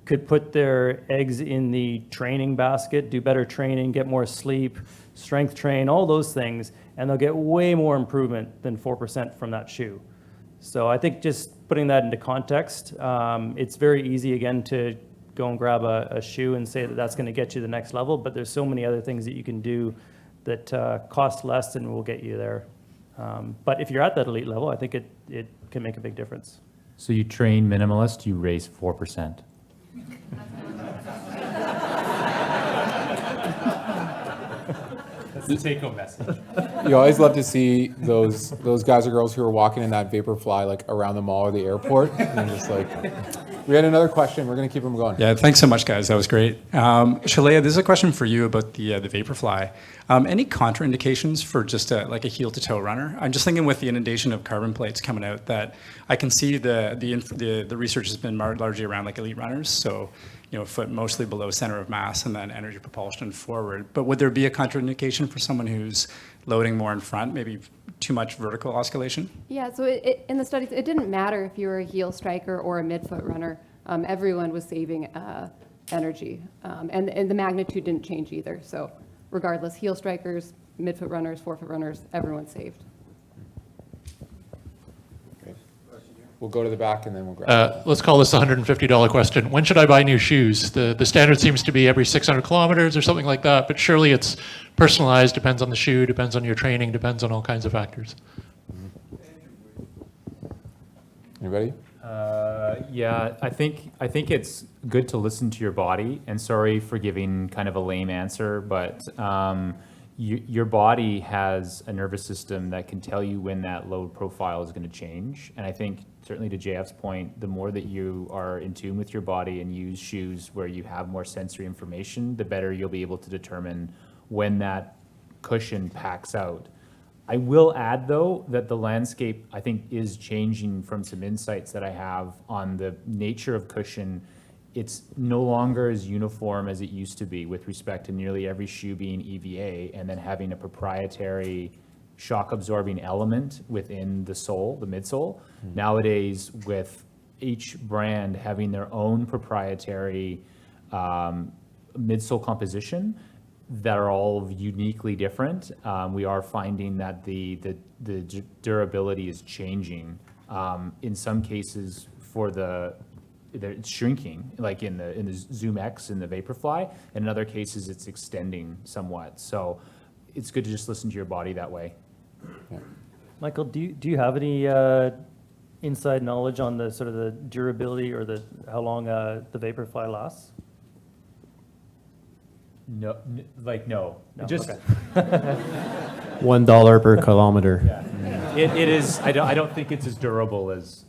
could put their eggs in the training basket, do better training, get more sleep, strength train, all those things, and they'll get way more improvement than 4% from that shoe. So I think just putting that into context, it's very easy, again, to go and grab a shoe and say that that's going to get you the next level, but there's so many other things that you can do that cost less and will get you there. But if you're at that elite level, I think it can make a big difference. So you train minimalist, you raise 4%. That's the take-home message. You always love to see those guys or girls who are walking in that Vaporfly like around the mall or the airport, and just like, we had another question. We're going to keep them going. Yeah, thanks so much, guys. That was great. Shalea, this is a question for you about the Vaporfly. Any contraindications for just a heel-to-toe runner? I'm just thinking with the inundation of carbon plates coming out that I can see the research has been largely around like elite runners, so foot mostly below center of mass and then energy propulsion forward. But would there be a contraindication for someone who's loading more in front, maybe too much vertical oscillation? Yeah, so in the studies, it didn't matter if you were a heel striker or a midfoot runner. Everyone was saving energy, and the magnitude didn't change either. So regardless, heel strikers, midfoot runners, forefoot runners, everyone saved. We'll go to the back and then we'll grab Let's call this the $150 question. When should I buy new shoes? The standard seems to be every 600 kilometers or something like that, but surely it's personalized, depends on the shoe, depends on your training, depends on all kinds of factors. Anybody? Yeah, I think it's good to listen to your body, and sorry for giving kind of a lame answer, but your body has a nervous system that can tell you when that load profile is going to change. And I think, certainly to JF's point, the more that you are in tune with your body and use shoes where you have more sensory information, the better you'll be able to determine when that cushion packs out. I will add, though, that the landscape, I think, is changing from some insights that I have on the nature of cushion. It's no longer as uniform as it used to be with respect to nearly every shoe being EVA and then having a proprietary shock-absorbing element within the sole, the midsole. Nowadays, with each brand having their own proprietary midsole composition that are all uniquely different, we are finding that the durability is changing. In some cases, it's shrinking, like in the Zoom X and the Vaporfly, and in other cases, it's extending somewhat. So it's good to just listen to your body that way. Yeah. Michael, do you have any inside knowledge on the sort of the durability or how long the Vaporfly lasts? No, no. Just okay. $1 per kilometer. Yeah. It is. I don't think it's as durable as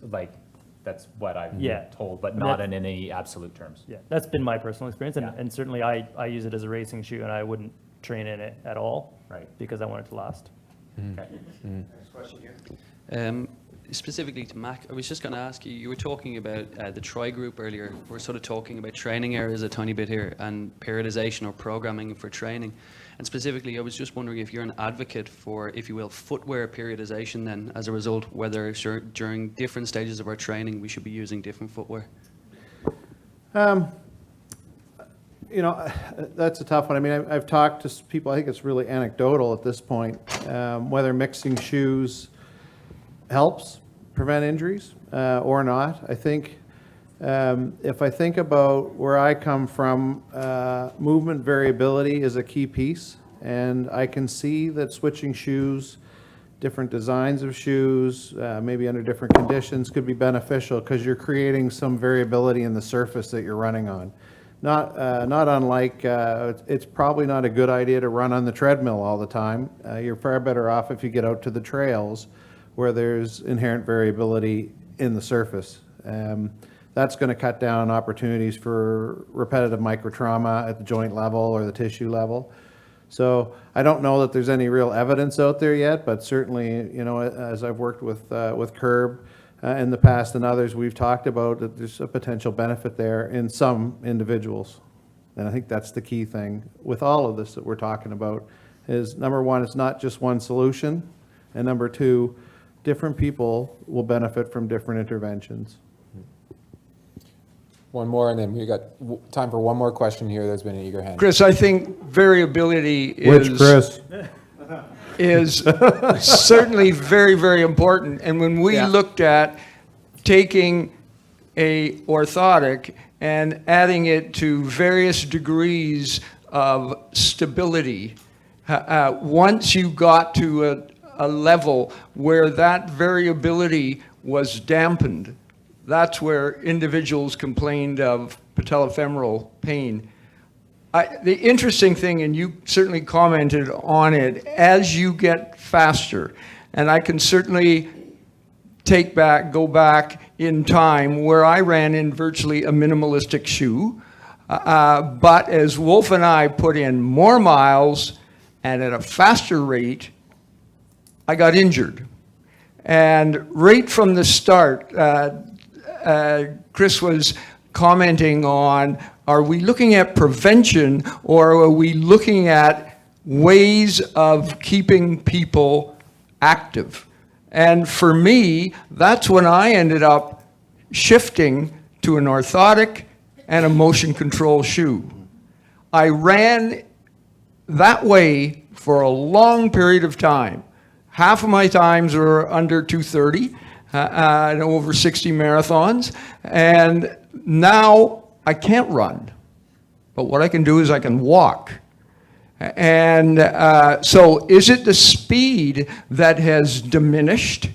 that's what I've been told, but not in any absolute terms. Yeah, that's been my personal experience, and certainly I use it as a racing shoe, and I wouldn't train in it at all, right? Because I want it to last. Okay. Next question here. Specifically to Mac, I was just going to ask you, you were talking about the tri group earlier. We're sort of talking about training areas a tiny bit here and periodization or programming for training. And specifically, I was just wondering if you're an advocate for, if you will, footwear periodization then, as a result, whether during different stages of our training we should be using different footwear. That's a tough one. I mean, I've talked to people, I think it's really anecdotal at this point, whether mixing shoes helps prevent injuries or not. I think if I think about where I come from, movement variability is a key piece, and I can see that switching shoes, different designs of shoes, maybe under different conditions, could be beneficial because you're creating some variability in the surface that you're running on. Not unlike, it's probably not a good idea to run on the treadmill all the time. You're far better off if you get out to the trails where there's inherent variability in the surface. That's going to cut down opportunities for repetitive microtrauma at the joint level or the tissue level. So I don't know that there's any real evidence out there yet, but certainly, you know, as I've worked with Curb in the past and others, we've talked about that there's a potential benefit there in some individuals. And I think that's the key thing with all of this that we're talking about is, number one, it's not just one solution, and number two, different people will benefit from different interventions. One more, and then we got time for one more question here. There's been an eager hand. Chris, I think variability Which Chris? is certainly very, very important. And when we looked at taking a orthotic and adding it to various degrees of stability, once you got to a level where that variability was dampened, that's where individuals complained of patellofemoral pain. The interesting thing, and you certainly commented on it, as you get faster, and I can certainly go back in time where I ran in virtually a minimalistic shoe, but as Wolf and I put in more miles and at a faster rate, I got injured. And right from the start, Chris was commenting on, are we looking at prevention or are we looking at ways of keeping people active? And for me, that's when I ended up shifting to an orthotic and a motion control shoe. I ran that way for a long period of time. Half of my times were under 2:30. And over 60 marathons, and now I can't run, but what I can do is I can walk. And so is it the speed that has diminished?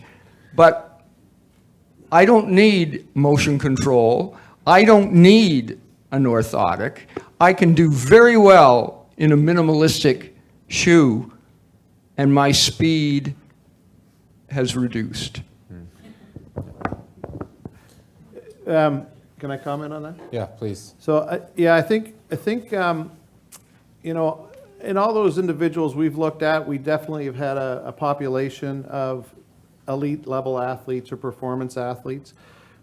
But I don't need motion control. I don't need an orthotic. I can do very well in a minimalistic shoe, and my speed has reduced. Can I comment on that? Yeah, please. So, I think you know, in all those individuals we've looked at, we definitely have had a population of elite level athletes or performance athletes.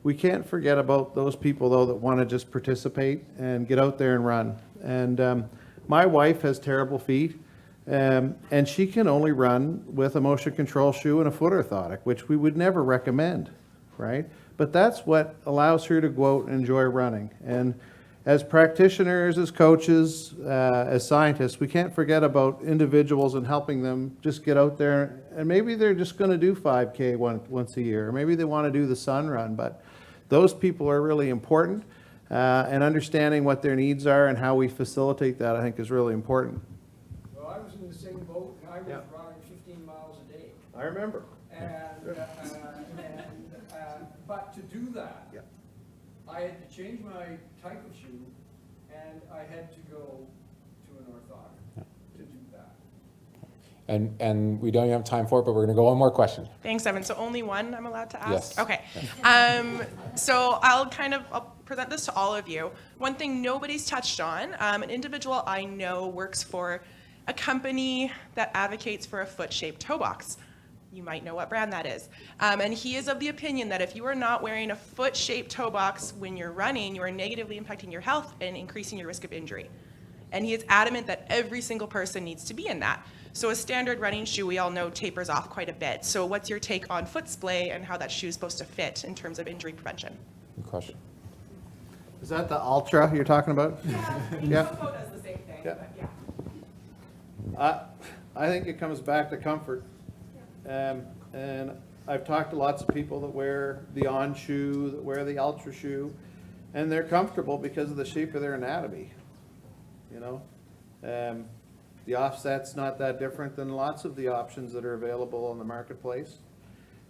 We can't forget about those people, though, that want to just participate and get out there and run. And my wife has terrible feet, and she can only run with a motion control shoe and a foot orthotic, which we would never recommend, right? But that's what allows her to go out and enjoy running. And as practitioners, as coaches, as scientists, we can't forget about individuals and helping them just get out there. And maybe they're just going to do 5K once a year, or maybe they want to do the sun run. But those people are really important. And understanding what their needs are and how we facilitate that, I think, is really important. Well, I was in the same boat, and I was running 15 miles a day. I remember. But to do that, I had to change my type of shoe, and I had to go to an orthotic to do that. And we don't even have time for it, but we're going to go one more question. Thanks, Evan. So only one I'm allowed to ask? Yes. Okay. So I'll present this to all of you. One thing nobody's touched on, an individual I know works for a company that advocates for a foot-shaped toe box. You might know what brand that is. And he is of the opinion that if you are not wearing a foot-shaped toe box when you're running, you are negatively impacting your health and increasing your risk of injury. And he is adamant that every single person needs to be in that. So a standard running shoe, we all know, tapers off quite a bit. So what's your take on foot splay and how that shoe is supposed to fit in terms of injury prevention? Good question. Is that the Ultra you're talking about? Yeah. Football does the same thing, Yeah. but yeah. I think it comes back to comfort. And I've talked to lots of people that wear the On shoe, that wear the Ultra shoe, and they're comfortable because of the shape of their anatomy. You know, the offset's not that different than lots of the options that are available in the marketplace.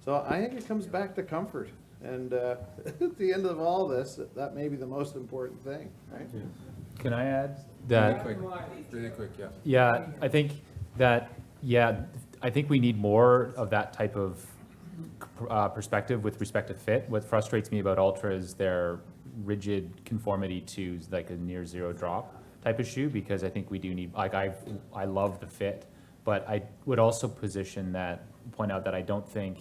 So I think it comes back to comfort. And at the end of all this, that may be the most important thing, right? Can I add that? Really quick, yeah. Yeah, I think that, I think we need more of that type of perspective with respect to fit. What frustrates me about Ultra is their rigid conformity to like a near zero drop type of shoe, because I think we do need, like I love the fit, but I would also point out that I don't think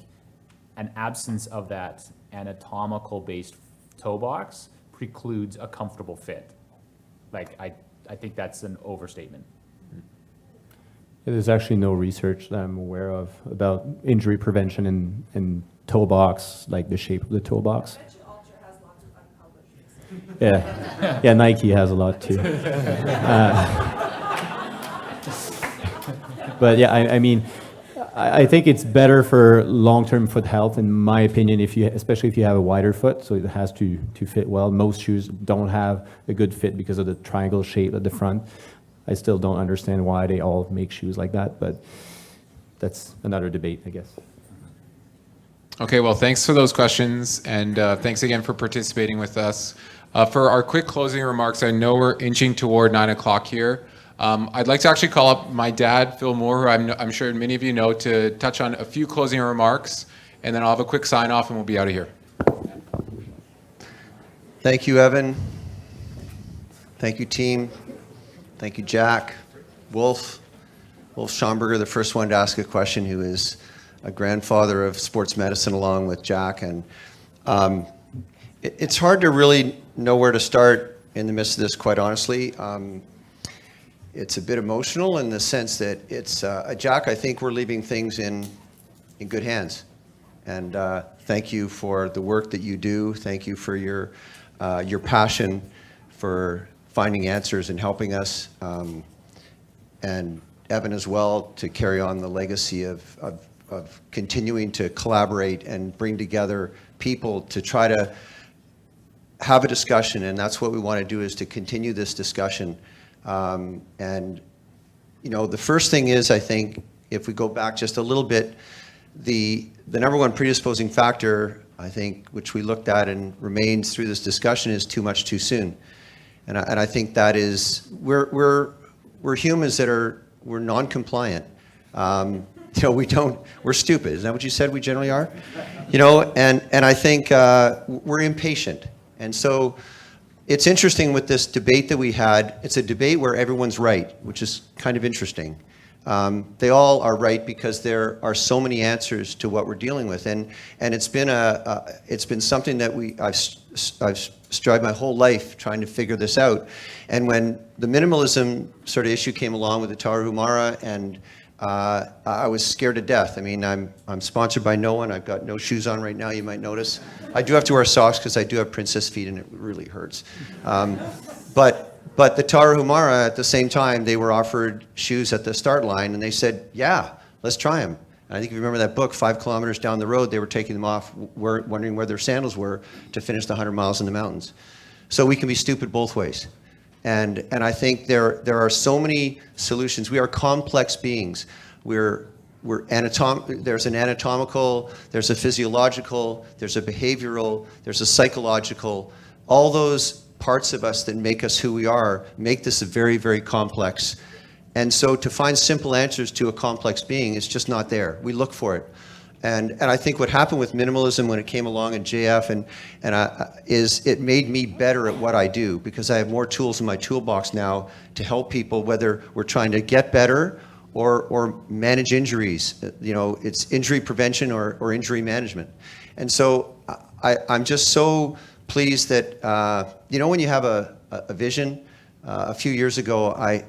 an absence of that anatomical based toe box precludes a comfortable fit. Like I think that's an overstatement. There's actually no research that I'm aware of about injury prevention in toe box, like the shape of the toe box. Yeah, Nike has a lot too. But yeah, I mean, I think it's better for long-term foot health, in my opinion, especially if you have a wider foot, so it has to fit well. Most shoes don't have a good fit because of the triangle shape at the front. I still don't understand why they all make shoes like that, but that's another debate, I guess. Okay, well, thanks for those questions, and thanks again for participating with us. For our quick closing remarks, I know we're inching toward 9 o'clock here. I'd like to actually call up my dad, Phil Moore, who I'm sure many of you know, to touch on a few closing remarks, and then I'll have a quick sign off and we'll be out of here. Thank you, Evan. Thank you, team. Thank you, Jack, Wolf Schomburger, the first one to ask a question, who is a grandfather of sports medicine along with Jack. And it's hard to really know where to start in the midst of this, quite honestly. It's a bit emotional in the sense that it's, Jack, I think we're leaving things in good hands. And thank you for the work that you do. Thank you for your passion for finding answers and helping us. And Evan as well, to carry on the legacy of continuing to collaborate and bring together people to try to have a discussion. And that's what we want to do, is to continue this discussion. And, you know, the first thing is, I think, if we go back just a little bit, the number one predisposing factor, I think, which we looked at and remains through this discussion, is too much too soon. And I think that is, we're humans that we're non-compliant. You know, we're stupid. Isn't that what you said we generally are? You know, and I think we're impatient. And so it's interesting with this debate that we had. It's a debate where everyone's right, which is kind of interesting. They all are right because there are so many answers to what we're dealing with, and it's been something that I've strived my whole life trying to figure this out. And when the minimalism sort of issue came along with the Tarahumara, and I was scared to death. I mean, I'm sponsored by no one. I've got no shoes on right now, you might notice. I do have to wear socks because I do have princess feet and it really hurts. But the Tarahumara, at the same time, they were offered shoes at the start line, and they said, yeah, let's try them. And I think if you remember that book, 5 kilometers down the road, they were taking them off, wondering where their sandals were to finish the 100 miles in the mountains. So we can be stupid both ways. And I think there are so many solutions. We are complex beings. There's an anatomical, there's a physiological, there's a behavioral, there's a psychological. All those parts of us that make us who we are make this a very, very complex. And so to find simple answers to a complex being is just not there. We look for it. And I think what happened with minimalism when it came along in JF is it made me better at what I do, because I have more tools in my toolbox now to help people, whether we're trying to get better or manage injuries. You know, it's injury prevention or injury management. And so I'm just so pleased that, you know, when you have a vision, a few years ago, I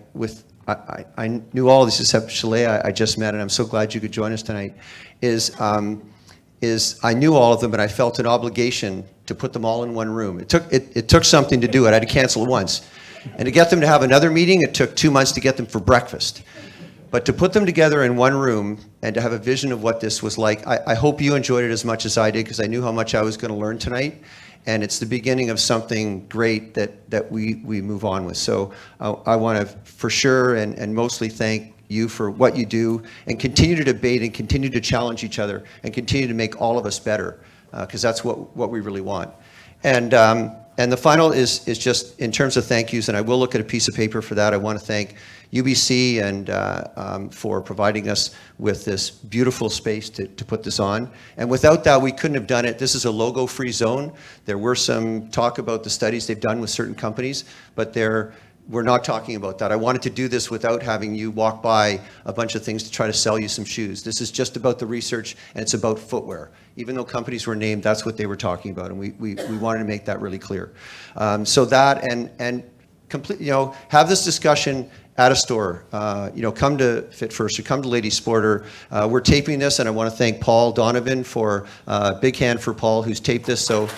knew all this except Shalea, I just met, and I'm so glad you could join us tonight, is I knew all of them, but I felt an obligation to put them all in one room. It took something to do it. I had to cancel it once. And to get them to have another meeting, it took 2 months to get them for breakfast. But to put them together in one room and to have a vision of what this was like, I hope you enjoyed it as much as I did, because I knew how much I was going to learn tonight. And it's the beginning of something great that we move on with. So I want to for sure and mostly thank you for what you do, and continue to debate and continue to challenge each other and continue to make all of us better, because that's what we really want. And the final is just in terms of thank yous, and I will look at a piece of paper for that. I want to thank UBC and for providing us with this beautiful space to put this on. And without that, we couldn't have done it. This is a logo-free zone. There were some talk about the studies they've done with certain companies, but we're not talking about that. I wanted to do this without having you walk by a bunch of things to try to sell you some shoes. This is just about the research, and it's about footwear. Even though companies were named, that's what they were talking about, and we wanted to make that really clear. So that and complete, have this discussion at a store. Come to Fit First or come to Lady Sporter. We're taping this, and I want to thank Paul Donovan for big hand for Paul who's taped this. So.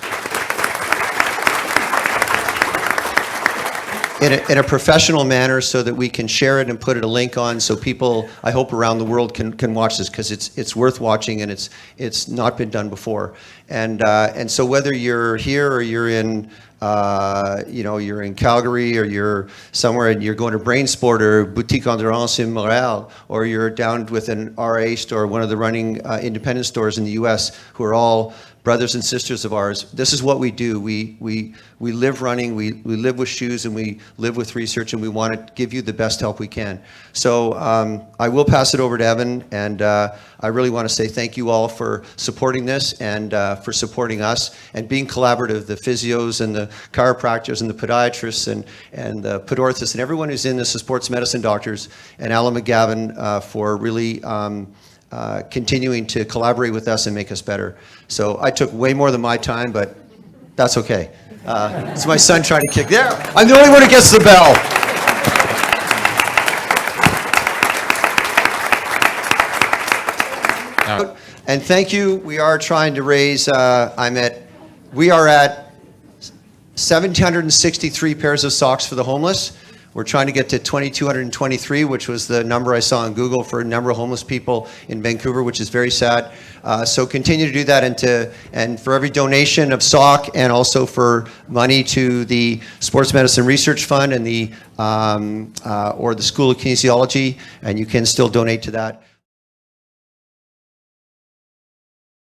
In a professional manner, so that we can share it and put a link on, so people, I hope around the world, can watch this, because it's worth watching, and it's not been done before. And so whether you're here or you're in you're in Calgary, or you're somewhere and you're going to Brain Sport or Boutique Endurance in Montreal, or you're down with an RA store, one of the running independent stores in the US, who are all brothers and sisters of ours. This is what we do. We live running, we live with shoes, and we live with research, and we want to give you the best help we can. So I will pass it over to Evan, and I really want to say thank you all for supporting this, and for supporting us and being collaborative, the physios and the chiropractors and the podiatrists and the podorthists and everyone who's in this, the sports medicine doctors, and Alan McGavin for really continuing to collaborate with us and make us better. So I took way more than my time, but that's okay. It's my son trying to kick there. I'm the only one who gets the bell. And thank you. We are trying to raise, we are at 1,763 pairs of socks for the homeless. We're trying to get to 2,223, which was the number I saw on Google for a number of homeless people in Vancouver, which is very sad. So continue to do that, and for every donation of sock, and also for money to the Sports Medicine Research Fund and or the School of Kinesiology, and you can still donate to that.